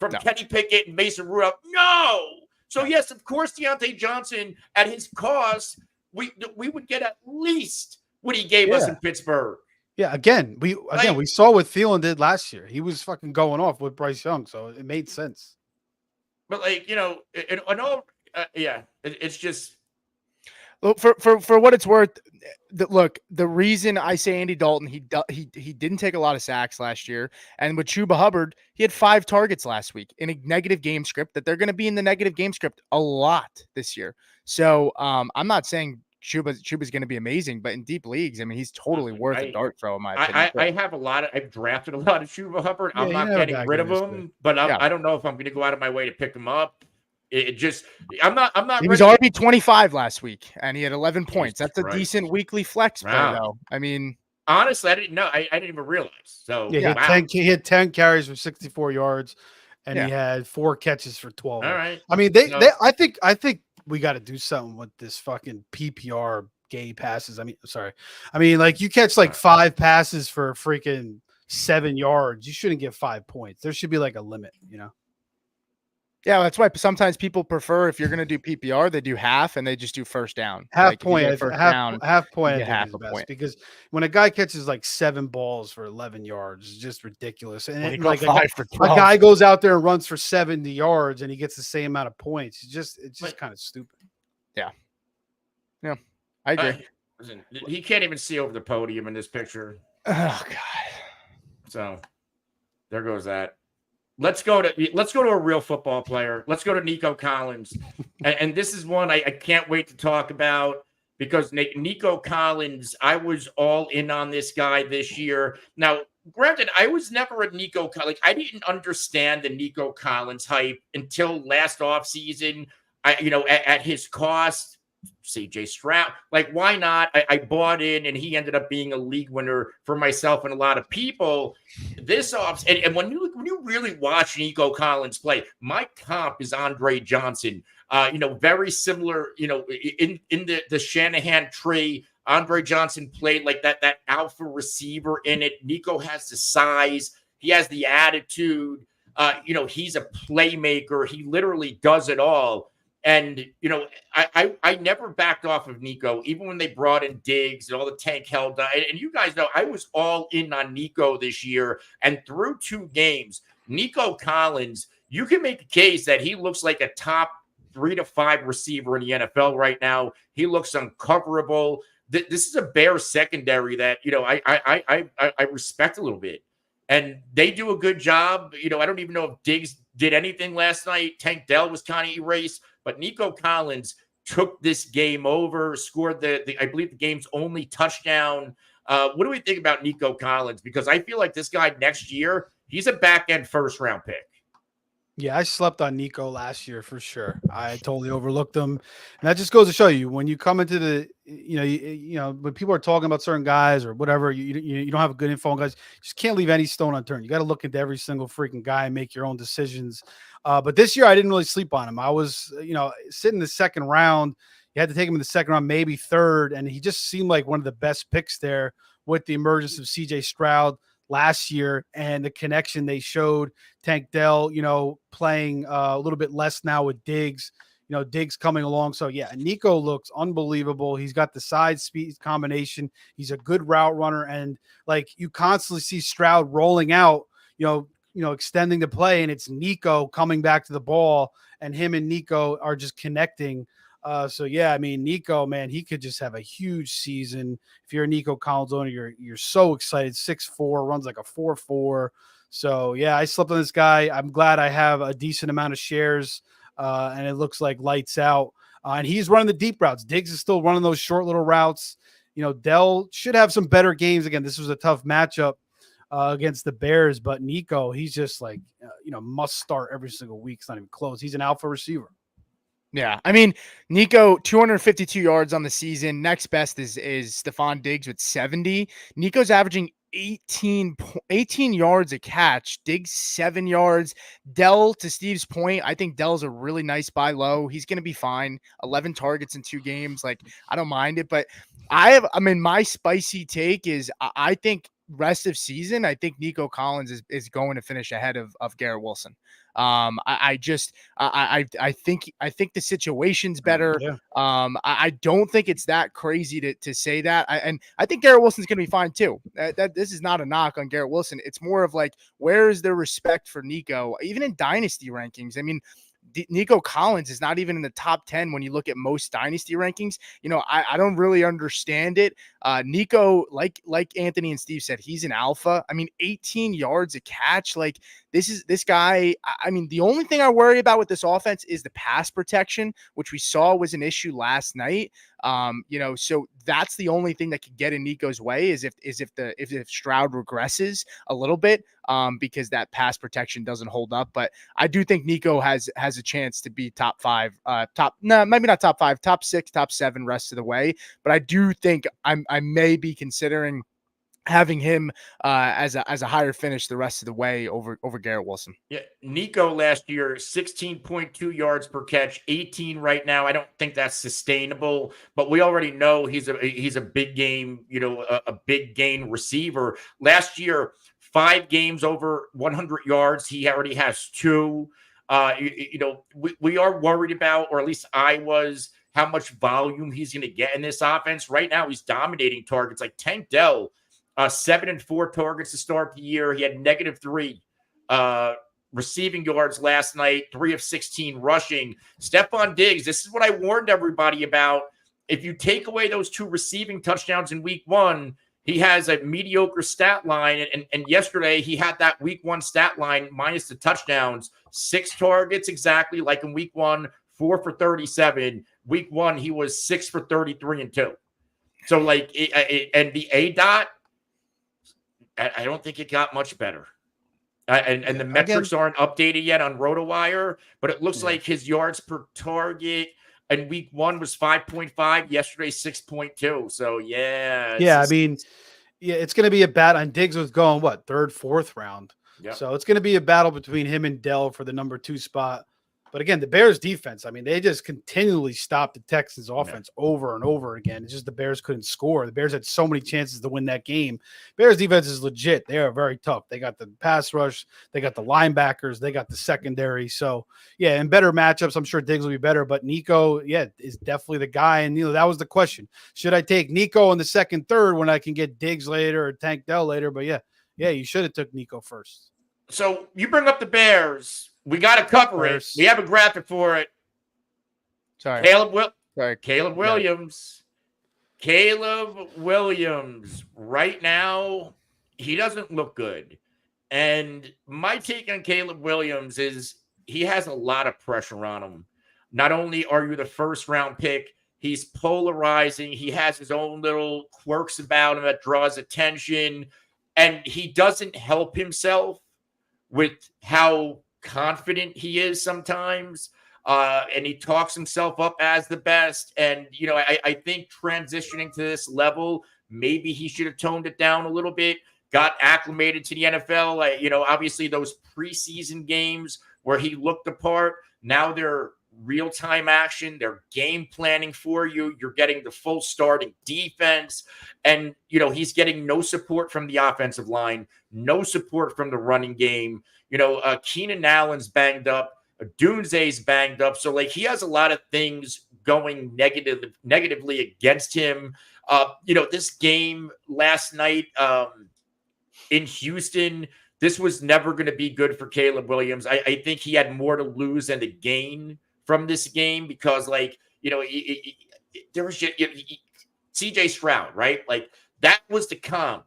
from Kenny Pickett and Mason Rudolph? No. So, yes, of course, Deontay Johnson, at his cost, we would get at least what he gave us in Pittsburgh. Yeah, we saw what Thielen did last year. He was fucking going off with Bryce Young, so it made sense. But, like, it's just. Look, for what it's worth, the reason I say Andy Dalton, he didn't take a lot of sacks last year, and with Chuba Hubbard, he had 5 targets last week in a negative game script that they're going to be in the negative game script a lot this year. So I'm not saying Chuba's going to be amazing, but in deep leagues, I mean, he's totally worth a dart throw in my opinion. I've drafted a lot of Chuba Hubbard. I'm not getting rid of him, but I don't know if I'm going to go out of my way to pick him up. I'm not. He was RB 25 last week, and he had 11 points. That's a decent weekly flex play, though. I mean, honestly, I didn't know. I didn't even realize. So he had 10 carries for 64 yards, and he had 4 catches for 12. All right. I mean, I think we got to do something with this fucking PPR gay passes. I mean, like you catch like 5 passes for freaking 7 yards, you shouldn't get 5 points. There should be like a limit, Yeah, that's why sometimes people prefer, if you're going to do PPR, they do half and they just do first down. Half point, half point, half a point. Because when a guy catches like 7 balls for 11 yards, it's just ridiculous. And like a guy goes out there and runs for 70 yards and he gets the same amount of points. It's just kind of stupid. Yeah, I agree. Listen, he can't even see over the podium in this picture. Oh God. So there goes that. Let's go to a real football player. Let's go to Nico Collins. and this is one I can't wait to talk about, because Nico Collins, I was all in on this guy this year. Now, granted, I was never a Nico Collins. I didn't understand the Nico Collins hype until last offseason. At his cost, CJ Stroud, like, why not? I bought in, and he ended up being a league winner for myself and a lot of people. This and when you really watch Nico Collins play, my comp is Andre Johnson. Very similar. In the Shanahan tree, Andre Johnson played like that alpha receiver in it. Nico has the size, he has the attitude. He's a playmaker. He literally does it all. And, I never backed off of Nico, even when they brought in Diggs and all the tank held. And you guys know, I was all in on Nico this year. And through 2 games, Nico Collins, you can make a case that he looks like a top 3 to 5 receiver in the NFL right now. He looks uncoverable. This is a Bears secondary that, I respect a little bit. And they do a good job. I don't even know if Diggs did anything last night. Tank Dell was kind of erased. But Nico Collins took this game over, scored I believe the game's only touchdown. What do we think about Nico Collins? Because I feel like this guy next year, he's a back-end first-round pick. Yeah, I slept on Nico last year for sure. I totally overlooked him. And that just goes to show you, when you come into the, when people are talking about certain guys or whatever, you don't have a good info on guys, you just can't leave any stone unturned. You got to look into every single freaking guy and make your own decisions. But this year I didn't really sleep on him. I was, sitting in the second round. You had to take him in the second round, maybe third. And he just seemed like one of the best picks there with the emergence of CJ Stroud last year and the connection they showed. Tank Dell, playing a little bit less now with Diggs, Diggs coming along. So yeah, Nico looks unbelievable. He's got the side speed combination. He's a good route runner. And like, you constantly see Stroud rolling out, extending the play, and it's Nico coming back to the ball, and him and Nico are just connecting. So yeah, I mean, Nico, man, he could just have a huge season. If you're a Nico Collins owner, you're so excited. 6'4", runs like a 4.4. So yeah, I slept on this guy. I'm glad I have a decent amount of shares, and it looks like lights out. And he's running the deep routes. Diggs is still running those short little routes. Dell should have some better games. Again, this was a tough matchup against the Bears, but Nico, he's just like, must start every single week. It's not even close. He's an alpha receiver. Yeah, I mean, Nico, 252 yards on the season. Next best is Stephon Diggs with 70. Nico's averaging 18 yards a catch. Diggs 7 yards. Dell, to Steve's point, I think Dell's a really nice buy low. He's going to be fine. 11 targets in 2 games. Like, I don't mind it, but my spicy take is I think rest of season, I think Nico Collins is going to finish ahead of Garrett Wilson. I think the situation's better. Yeah. I don't think it's that crazy to say that. I think Garrett Wilson's going to be fine too. This is not a knock on Garrett Wilson. It's more of like, where is the respect for Nico, even in dynasty rankings? I mean, Nico Collins is not even in the top 10 when you look at most dynasty rankings. I don't really understand it. Nico, like Anthony and Steve said, he's an alpha. I mean, 18 yards a catch. Like, this guy. I mean, the only thing I worry about with this offense is the pass protection, which we saw was an issue last night. So that's the only thing that could get in Nico's way is if Stroud regresses a little bit, because that pass protection doesn't hold up. But I do think Nico has a chance to be top 5, maybe not top 5, top 6, top 7 rest of the way. But I do think I may be considering having him as a higher finish the rest of the way over Garrett Wilson. Yeah, Nico last year, 16.2 yards per catch, 18 right now. I don't think that's sustainable, but we already know he's a big game, a big gain receiver. Last year, 5 games over 100 yards. He already has 2. We are worried about, or at least I was, how much volume he's going to get in this offense. Right now, he's dominating targets. Like Tank Dell, 7 and 4 targets to start the year. He had -3 receiving yards last night, 3 of 16 rushing. Stephon Diggs, this is what I warned everybody about. If you take away those 2 receiving touchdowns in week 1, he has a mediocre stat line. And yesterday he had that week 1 stat line minus the touchdowns, 6 targets exactly like in week 1, 4 for 37. Week 1, he was 6 for 33 and 2. So like, and the ADOT, I don't think it got much better. And the metrics aren't updated yet on RotoWire, but it looks like his yards per target in week 1 was 5.5. Yesterday, 6.2. So it's going to be a battle. And Diggs was going, 3rd, 4th round. Yep. So it's going to be a battle between him and Dell for the number 2 spot. But again, the Bears defense, I mean, they just continually stopped the Texans offense over and over again. It's just the Bears couldn't score. The Bears had so many chances to win that game. Bears defense is legit. They are very tough. They got the pass rush. They got the linebackers. They got the secondary. So, in better matchups, I'm sure Diggs will be better. But Nico, is definitely the guy. And, that was the question. Should I take Nico in the 2nd, 3rd when I can get Diggs later or Tank Dell later? But, you should have took Nico first. So you bring up the Bears. We got to cover it. We have a graphic for it. Sorry. Caleb Williams. Caleb Williams. Right now, he doesn't look good. And my take on Caleb Williams is he has a lot of pressure on him. Not only are you the 1st round pick, he's polarizing. He has his own little quirks about him that draws attention. And he doesn't help himself with how confident he is sometimes, and he talks himself up as the best. And I think transitioning to this level, maybe he should have toned it down a little bit, got acclimated to the NFL. Obviously those preseason games where he looked the part, now they're real-time action. They're game planning for you. You're getting the full starting defense, and he's getting no support from the offensive line, no support from the running game. Keenan Allen's banged up, Dunze's banged up. So like, he has a lot of things going negatively against him. This game last night in Houston, this was never going to be good for Caleb Williams. I think he had more to lose than to gain from this game because there was CJ Stroud, right? Like, that was the comp.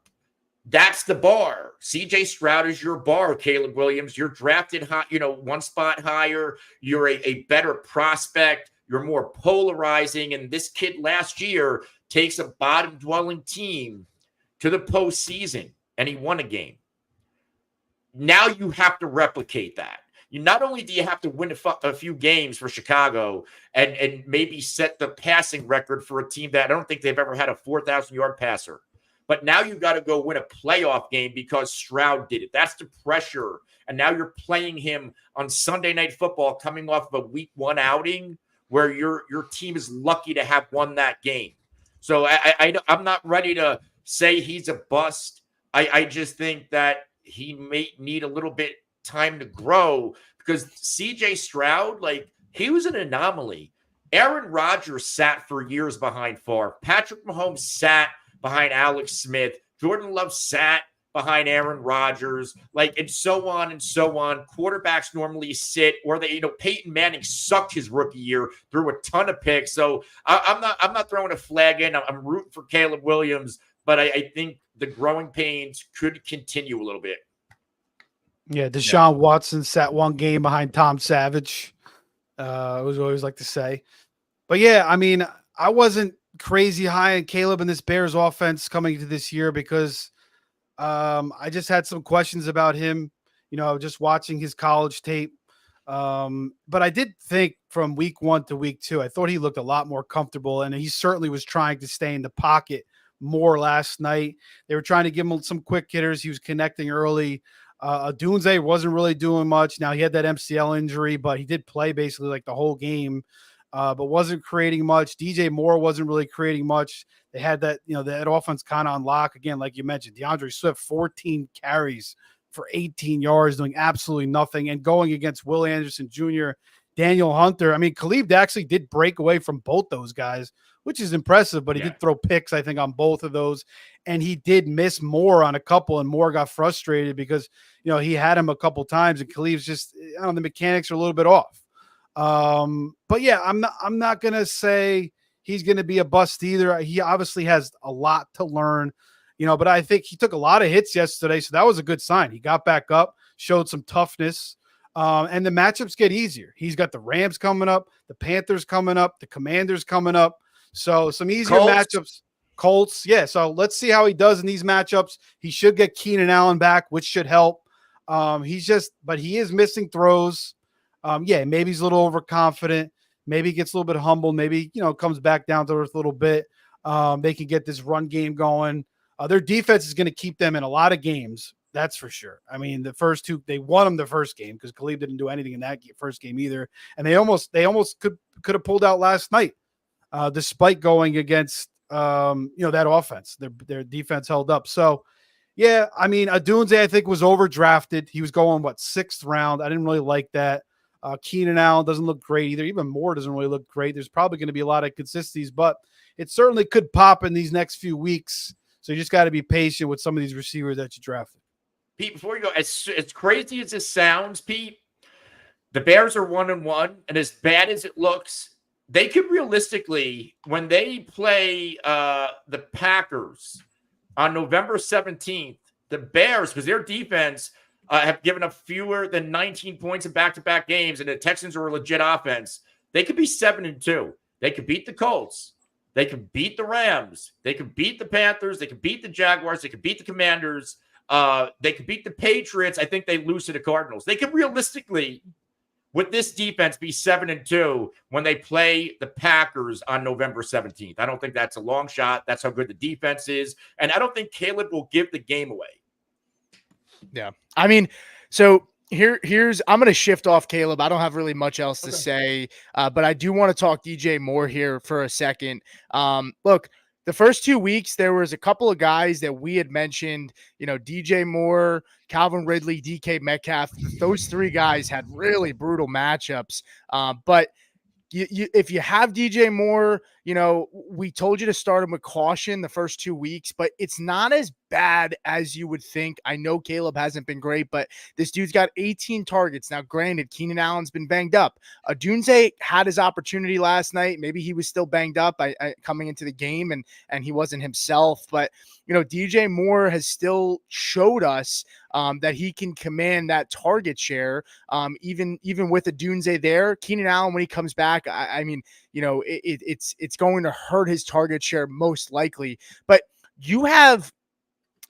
That's the bar. CJ Stroud is your bar, Caleb Williams. You're drafted high, 1 spot higher. You're a better prospect. You're more polarizing. And this kid last year takes a bottom-dwelling team to the postseason, and he won a game. Now you have to replicate that. Not only do you have to win a few games for Chicago and maybe set the passing record for a team that I don't think they've ever had a 4,000-yard passer. But now you got to go win a playoff game because Stroud did it. That's the pressure. And now you're playing him on Sunday Night Football coming off of a week 1 outing where your team is lucky to have won that game. So I'm not ready to say he's a bust. I just think that he may need a little bit time to grow because CJ Stroud, like, he was an anomaly. Aaron Rodgers sat for years behind Favre. Patrick Mahomes sat behind Alex Smith. Jordan Love sat behind Aaron Rodgers, like, and so on and so on. Quarterbacks normally sit, or Peyton Manning sucked his rookie year, threw a ton of picks. So I'm not throwing a flag in. I'm rooting for Caleb Williams, but I think the growing pains could continue a little bit. Yeah, Deshaun Watson sat one game behind Tom Savage. It was always like to say. But yeah, I mean, I wasn't crazy high on Caleb in this Bears offense coming to this year because I just had some questions about him, just watching his college tape. But I did think from week 1 to week 2, I thought he looked a lot more comfortable, and he certainly was trying to stay in the pocket more last night. They were trying to give him some quick hitters. He was connecting early. Dunze wasn't really doing much. Now, he had that MCL injury, but he did play basically like the whole game, but wasn't creating much. DJ Moore wasn't really creating much. They had that, that offense kind of on lock. Again, like you mentioned, DeAndre Swift, 14 carries for 18 yards, doing absolutely nothing, and going against Will Anderson Jr., Daniel Hunter. I mean, Khalid actually did break away from both those guys, which is impressive, but he did throw picks, I think, on both of those. And he did miss Moore on a couple, and Moore got frustrated because, he had him a couple times, and Khalid's just, the mechanics are a little bit off. But yeah, I'm not going to say he's going to be a bust either. He obviously has a lot to learn, but I think he took a lot of hits yesterday. So that was a good sign. He got back up, showed some toughness. And the matchups get easier. He's got the Rams coming up, the Panthers coming up, the Commanders coming up. So some easier matchups. Colts. Yeah. So let's see how he does in these matchups. He should get Keenan Allen back, which should help. But he is missing throws. Maybe he's a little overconfident. Maybe he gets a little bit humble. Maybe, comes back down to earth a little bit. They can get this run game going. Their defense is going to keep them in a lot of games. That's for sure. I mean, the first two, they won them the first game because Khalid didn't do anything in that first game either. And they almost could have pulled out last night, despite going against, that offense. Their defense held up. So, yeah, I mean, Adunze, I think, was overdrafted. He was going, 6th round. I didn't really like that. Keenan Allen doesn't look great either. Even Moore doesn't really look great. There's probably going to be a lot of consistencies, but it certainly could pop in these next few weeks. So you just got to be patient with some of these receivers that you drafted. Pete, before you go, as crazy as this sounds, Pete, the Bears are 1-1, and as bad as it looks, they could realistically, when they play the Packers on November 17th, the Bears, because their defense have given up fewer than 19 points in back-to-back games, and the Texans are a legit offense, they could be 7-2. They could beat the Colts. They could beat the Rams. They could beat the Panthers. They could beat the Jaguars. They could beat the Commanders. They could beat the Patriots. I think they lose to the Cardinals. They could realistically, with this defense, be 7-2 when they play the Packers on November 17th. I don't think that's a long shot. That's how good the defense is. And I don't think Caleb will give the game away. Yeah. I mean, so here's I'm going to shift off Caleb. I don't have really much else to say, but I do want to talk DJ Moore here for a second. Look, the first 2 weeks, there was a couple of guys that we had mentioned, DJ Moore, Calvin Ridley, DK Metcalf. Those 3 guys had really brutal matchups. But if you have DJ Moore, we told you to start him with caution the first 2 weeks, but it's not as bad as you would think. I know Caleb hasn't been great, but this dude's got 18 targets. Now, granted, Keenan Allen's been banged up. Adunze had his opportunity last night. Maybe he was still banged up coming into the game, and he wasn't himself. But, DJ Moore has still showed us that he can command that target share, even with Adunze there. Keenan Allen, when he comes back, I mean, it's going to hurt his target share most likely. But you have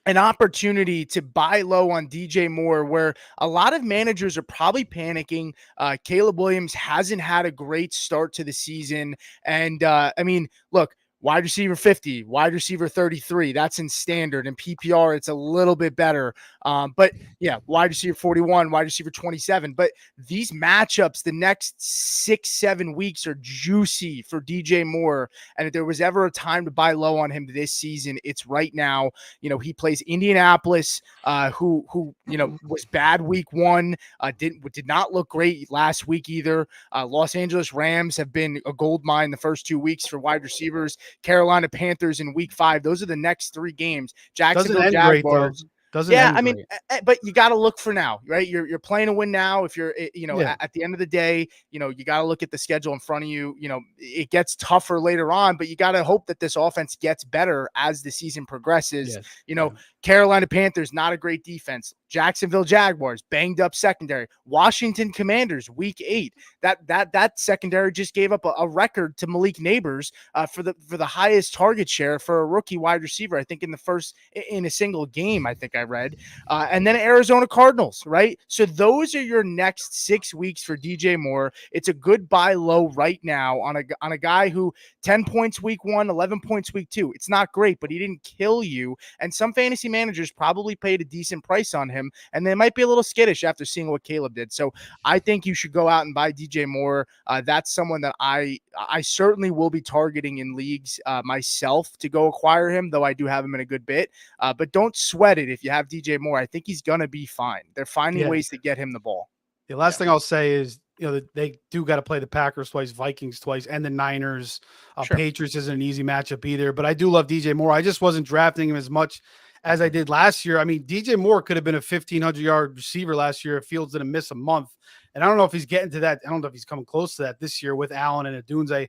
an opportunity to buy low on DJ Moore, where a lot of managers are probably panicking. Caleb Williams hasn't had a great start to the season. And I mean, look, wide receiver 50, wide receiver 33. That's in standard. And PPR, it's a little bit better. But yeah, wide receiver 41, wide receiver 27. But these matchups, the next 6-7 weeks are juicy for DJ Moore. And if there was ever a time to buy low on him this season, it's right now. He plays Indianapolis, who was bad week 1, did not look great last week either. Los Angeles Rams have been a gold mine the first 2 weeks for wide receivers. Carolina Panthers in week 5. Those are the next 3 games. Jacksonville Jaguars. But you got to look for now, right? You're playing to win now. If you're, at the end of the day, you got to look at the schedule in front of you. It gets tougher later on, but you got to hope that this offense gets better as the season progresses. Yes. Carolina Panthers, not a great defense. Jacksonville Jaguars, banged up secondary. Washington Commanders, week 8. That secondary just gave up a record to Malik Neighbors for the highest target share for a rookie wide receiver. I think in a single game, I think I read. And then Arizona Cardinals, right? So those are your next 6 weeks for DJ Moore. It's a good buy low right now on a guy who 10 points week 1, 11 points week 2. It's not great, but he didn't kill you. And some fantasy managers probably paid a decent price on him, and they might be a little skittish after seeing what Caleb did. So I think you should go out and buy DJ Moore. That's someone that I certainly will be targeting in leagues myself to go acquire him, though I do have him in a good bit. But don't sweat it if you have DJ Moore. I think he's going to be fine. They're finding ways to get him the ball. The last thing I'll say is, they do got to play the Packers twice, Vikings twice, and the Niners. Sure. Patriots isn't an easy matchup either, but I do love DJ Moore. I just wasn't drafting him as much as I did last year. I mean, DJ Moore could have been a 1,500-yard receiver last year if Fields didn't miss a month. And I don't know if he's getting to that. I don't know if he's coming close to that this year with Allen and Odunze.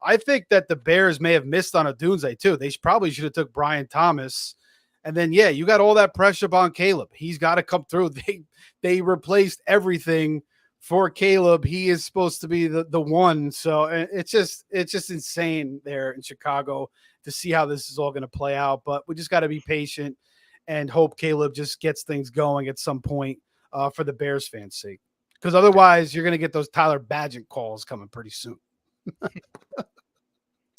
I think that the Bears may have missed on Odunze too. They probably should have took Brian Thomas. And then, you got all that pressure on Caleb. He's got to come through. They replaced everything for Caleb. He is supposed to be the one. So it's just insane there in Chicago to see how this is all going to play out. But we just got to be patient and hope Caleb just gets things going at some point for the Bears fans' sake. Because otherwise, you're going to get those Tyler Badgett calls coming pretty soon.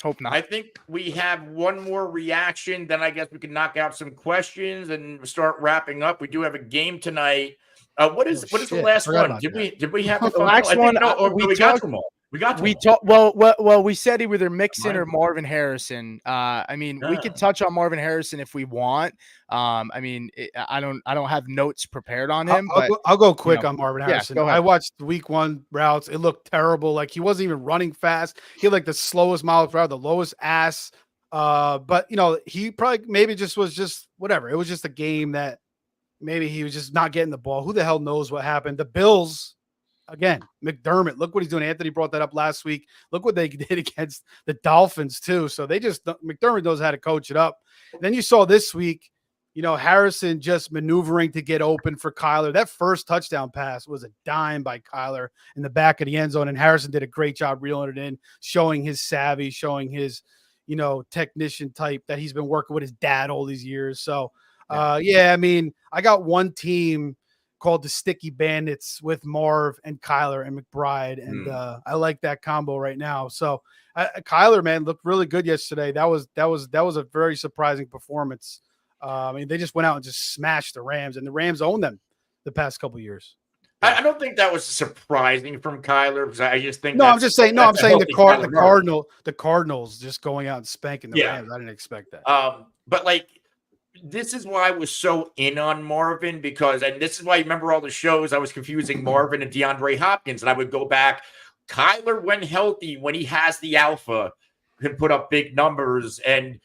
Hope not. I think we have one more reaction. Then I guess we can knock out some questions and start wrapping up. We do have a game tonight. What is the last one? Did we have the last one? We got them all. We said either Mixon or Marvin Harrison. We could touch on Marvin Harrison if we want. I don't have notes prepared on him. I'll go quick on Marvin Harrison. Go ahead. I watched week 1 routes. It looked terrible. Like he wasn't even running fast. He had like the slowest mile per hour, the lowest ass. But he probably maybe was just whatever. It was just a game that maybe he was just not getting the ball. Who the hell knows what happened? The Bills. Again, McDermott, look what he's doing. Anthony brought that up last week. Look what they did against the Dolphins, too. So McDermott knows how to coach it up. And then you saw this week, Harrison just maneuvering to get open for Kyler. That first touchdown pass was a dime by Kyler in the back of the end zone. And Harrison did a great job reeling it in, showing his savvy, showing his, technician type that he's been working with his dad all these years. So, I got one team called the Sticky Bandits with Marv and Kyler and McBride. And I like that combo right now. So Kyler, man, looked really good yesterday. That was a very surprising performance. They just went out and just smashed the Rams, and the Rams owned them the past couple of years. I don't think that was surprising from Kyler, because I just think I'm saying the Cardinals just going out and spanking the Rams. I didn't expect that. But this is why I was so in on Marvin, and this is why, remember all the shows I was confusing Marvin and DeAndre Hopkins, and I would go back. Kyler, when healthy, when he has the alpha, can put up big numbers, and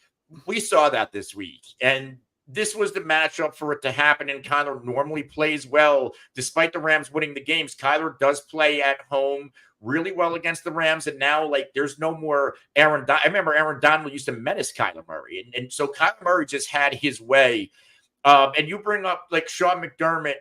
we saw that this week. And this was the matchup for it to happen, and Kyler normally plays well. Despite the Rams winning the games, Kyler does play at home really well against the Rams, and now, there's no more Aaron. I remember Aaron Donald used to menace Kyler Murray, and so Kyler Murray just had his way. And you bring up, Sean McDermott.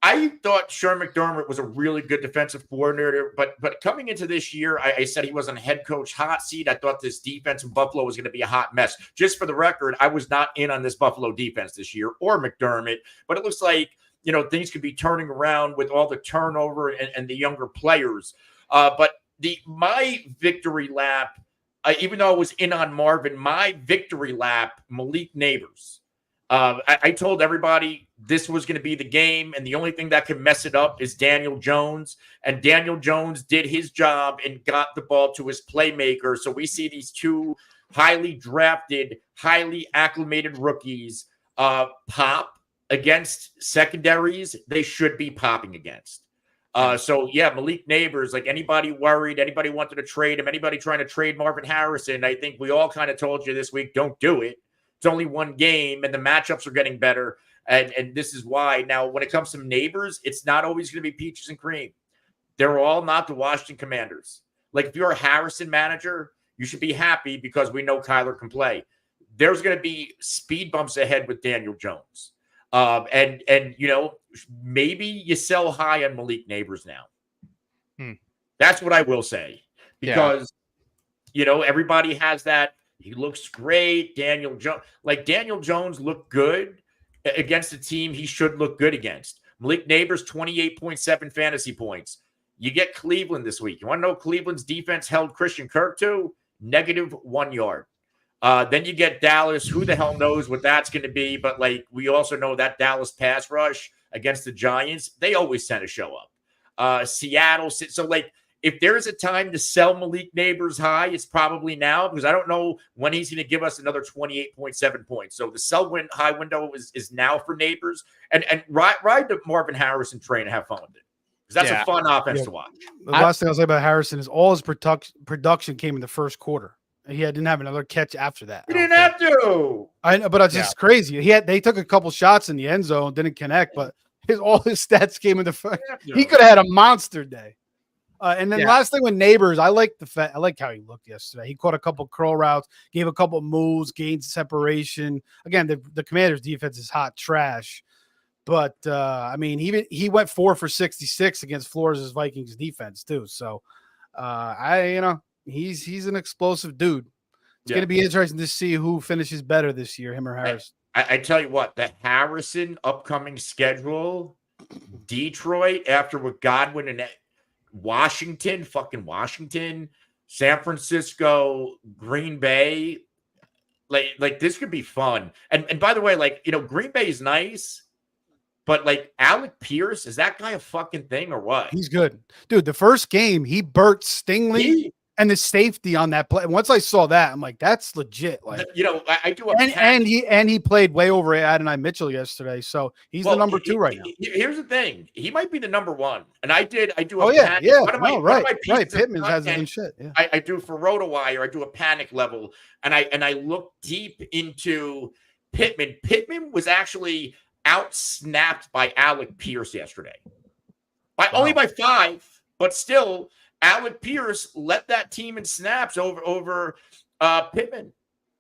I thought Sean McDermott was a really good defensive coordinator, but coming into this year, I said he was on a head coach hot seat. I thought this defense in Buffalo was going to be a hot mess. Just for the record, I was not in on this Buffalo defense this year or McDermott, but it looks like, things could be turning around with all the turnover and the younger players. But my victory lap, even though I was in on Marvin, my victory lap, Malik Neighbors. I told everybody this was going to be the game, and the only thing that could mess it up is Daniel Jones. And Daniel Jones did his job and got the ball to his playmaker. So we see these two highly drafted, highly acclimated rookies pop against secondaries they should be popping against. So yeah, Malik Neighbors, like anybody worried, anybody wanted to trade him, anybody trying to trade Marvin Harrison, I think we all kind of told you this week, don't do it. It's only one game, and the matchups are getting better. And this is why. Now, when it comes to Neighbors, it's not always going to be peaches and cream. They're all not the Washington Commanders. Like, if you're a Harrison manager, you should be happy because we know Kyler can play. There's going to be speed bumps ahead with Daniel Jones. And you know, maybe you sell high on Malik Neighbors now. That's what I will say. Because, you know, everybody has that. He looks great. Daniel Jones looked good against a team he should look good against. Malik Neighbors, 28.7 fantasy points. You get Cleveland this week. You want to know Cleveland's defense held Christian Kirk to? -1 yard. Then you get Dallas. Who the hell knows what that's going to be? But, like, we also know that Dallas pass rush against the Giants, they always tend to show up. Seattle. So, like, if there's a time to sell Malik Neighbors high, it's probably now, because I don't know when he's going to give us another 28.7 points. So the high window is now for Neighbors. And ride the Marvin Harrison train and have fun with it. Because that's a fun offense to watch. The last thing I'll say about Harrison is all his production came in the first quarter. He didn't have another catch after that. He didn't have to. I know, but it's just crazy. They took a couple shots in the end zone, didn't connect, but all his stats came in the first. He could have had a monster day. And then last thing with Neighbors, I like how he looked yesterday. He caught a couple curl routes, gave a couple moves, gained separation. Again, the Commanders' defense is hot trash, but I mean, he went 4 for 66 against Flores' Vikings defense too. So, he's an explosive dude. It's going to be interesting to see who finishes better this year, him or Harris. I tell you what, the Harrison upcoming schedule, Detroit after with Godwin and Washington, San Francisco, Green Bay, like this could be fun. And by the way, like, you know, Green Bay is nice, but like Alec Pierce, is that guy a fucking thing or what? He's good, dude. The first game he burnt Stingley and the safety on that play. Once I saw that, I'm like, that's legit. Like, you know, I do and he played way over Adonai Mitchell yesterday, so he's the number 2 right now. Here's the thing: he might be the number 1. And I do. Right. Pittman's hasn't been shit. Yeah. I do for RotoWire. I do a panic level, and I look deep into Pittman. Pittman was actually out-snapped by Alec Pierce yesterday, only by 5, but still. Alec Pierce led that team in snaps over Pittman.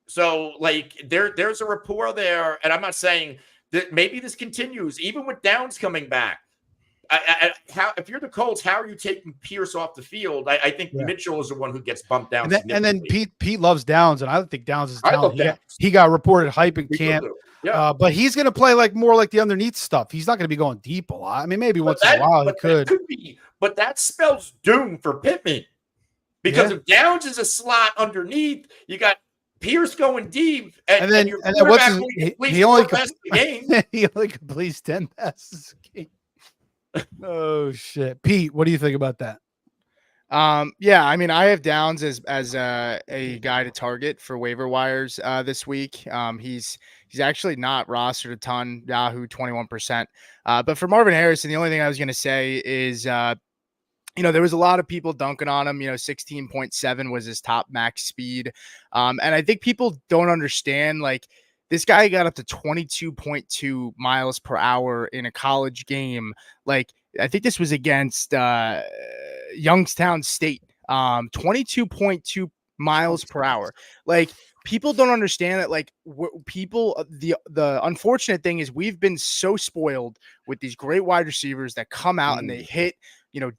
So, like, there's a rapport there, and I'm not saying that maybe this continues, even with Downs coming back. If you're the Colts, how are you taking Pierce off the field? I think Mitchell is the one who gets bumped down. And then Pete loves Downs, and I don't think Downs is talented. He got reported hype in camp. But he's going to play more like the underneath stuff. He's not going to be going deep a lot. I mean, maybe once in a while he could. But that spells doom for Pittman. Because if Downs is a slot underneath, you got Pierce going deep, and then he only completes 10 passes a game. Oh shit, Pete, what do you think about that? I mean, I have Downs as a guy to target for waiver wires this week. He's actually not rostered a ton. Yahoo 21%. But for Marvin Harrison, the only thing I was going to say is there was a lot of people dunking on him. 16.7 was his top max speed. And I think people don't understand, like, this guy got up to 22.2 miles per hour in a college game. Like, I think this was against Youngstown State. 22.2 miles per hour. Like, people don't understand that. Like, the unfortunate thing is we've been so spoiled with these great wide receivers that come out and they hit,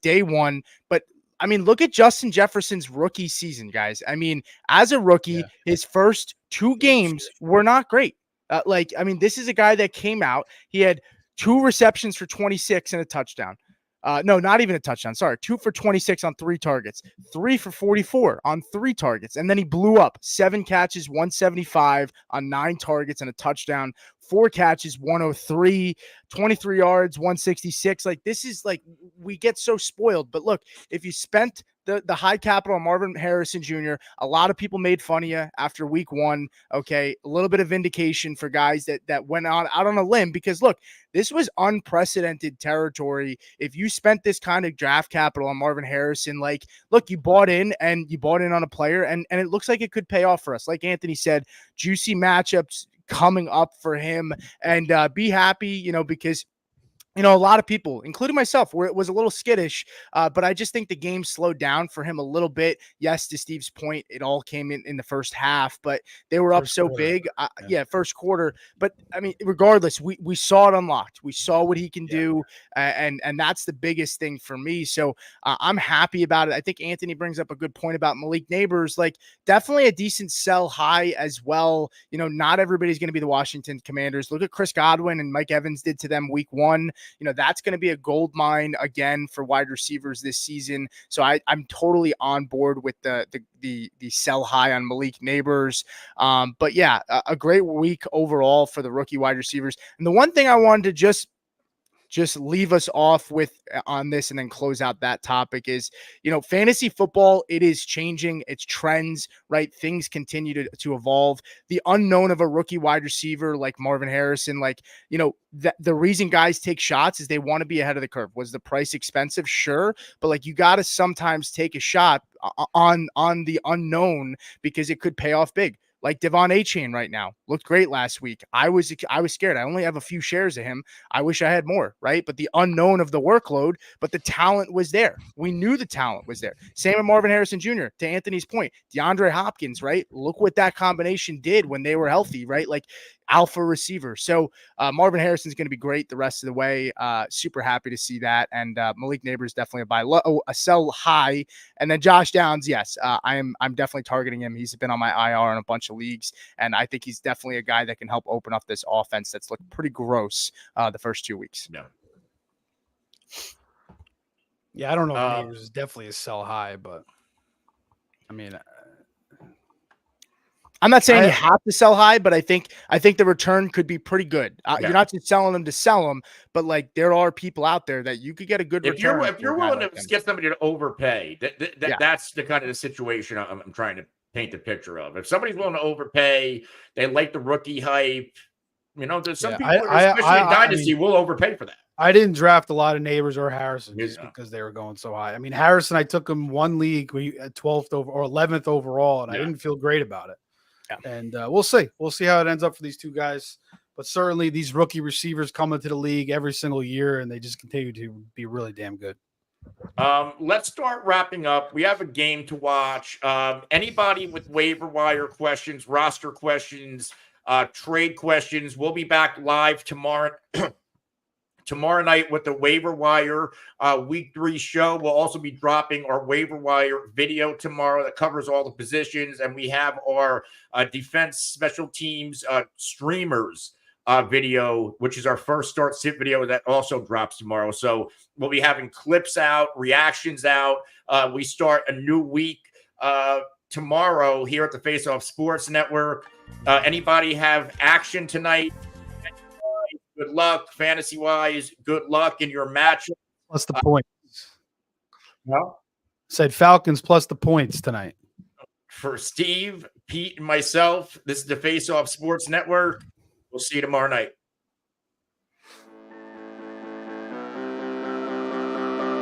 day one. But I mean, look at Justin Jefferson's rookie season, guys. I mean, as a rookie, his first 2 games were not great. This is a guy that came out. He had 2 receptions for 26 and a touchdown. No, not even a touchdown. Sorry, 2 for 26 on 3 targets, 3 for 44 on 3 targets. And then he blew up 7 catches, 175 on 9 targets and a touchdown, 4 catches, 103, 23 yards, 166. Like, this is like, we get so spoiled. But look, if you spent the high capital on Marvin Harrison Jr., a lot of people made fun of you after week 1. Okay. A little bit of vindication for guys that went out on a limb, because look, this was unprecedented territory. If you spent this kind of draft capital on Marvin Harrison, like, look, you bought in on a player, and it looks like it could pay off for us. Like Anthony said, juicy matchups coming up for him, and be happy, because a lot of people, including myself, was a little skittish, but I just think the game slowed down for him a little bit. Yes, to Steve's point, it all came in the first half, but they were up so big. First quarter. But I mean, regardless, we saw it unlocked. We saw what he can do, and that's the biggest thing for me. So I'm happy about it. I think Anthony brings up a good point about Malik Neighbors. Like, definitely a decent sell high as well. Not everybody's going to be the Washington Commanders. Look at Chris Godwin and Mike Evans did to them week 1. That's going to be a gold mine again for wide receivers this season. So I'm totally on board with the sell high on Malik Neighbors. But yeah, a great week overall for the rookie wide receivers. And the one thing I wanted to just leave us off with on this and then close out that topic is, fantasy football, it is changing. It's trends, right? Things continue to evolve. The unknown of a rookie wide receiver like Marvin Harrison, like, the reason guys take shots is they want to be ahead of the curve. Was the price expensive? Sure. But like, you got to sometimes take a shot on the unknown, because it could pay off big. Like Devon Achane right now looked great last week. I was scared. I only have a few shares of him. I wish I had more, right? But the unknown of the workload, but the talent was there. We knew the talent was there. Same with Marvin Harrison Jr. To Anthony's point, DeAndre Hopkins, right? Look what that combination did when they were healthy, right? Like, alpha receiver. So Marvin Harrison's going to be great the rest of the way. Super happy to see that. And Malik Neighbors definitely a buy low, a sell high. And then Josh Downs, yes, I'm definitely targeting him. He's been on my IR in a bunch of leagues, and I think he's definitely a guy that can help open up this offense that's looked pretty gross the first 2 weeks. Yeah, I don't know if Neighbors is definitely a sell high, but I mean, I'm not saying you have to sell high, but I think the return could be pretty good. You're not just selling them to sell them, but like, there are people out there that you could get a good return. If you're willing to get somebody to overpay, that's the kind of the situation I'm trying to paint the picture of. If somebody's willing to overpay, they like the rookie hype. There's some people, especially in Dynasty, will overpay for that. I didn't draft a lot of Neighbors or Harrison just because they were going so high. I mean, Harrison, I took him one league at 12th or 11th overall, and I didn't feel great about it. Yeah. And we'll see. We'll see how it ends up for these two guys. But certainly these rookie receivers come into the league every single year, and they just continue to be really damn good. Let's start wrapping up. We have a game to watch. Anybody with waiver wire questions, roster questions, trade questions, we'll be back live tomorrow. Tomorrow night with the waiver wire week 3 show. We'll also be dropping our waiver wire video tomorrow that covers all the positions. And we have our defense special teams streamers video, which is our first start sit video that also drops tomorrow. So we'll be having clips out, reactions out. We start a new week tomorrow here at the Face Off Sports Network. Anybody have action tonight? Good luck, fantasy-wise. Good luck in your matchup. Plus the points. No? Said Falcons plus the points tonight. For Steve, Pete, and myself, this is the Face Off Sports Network. We'll see you tomorrow night.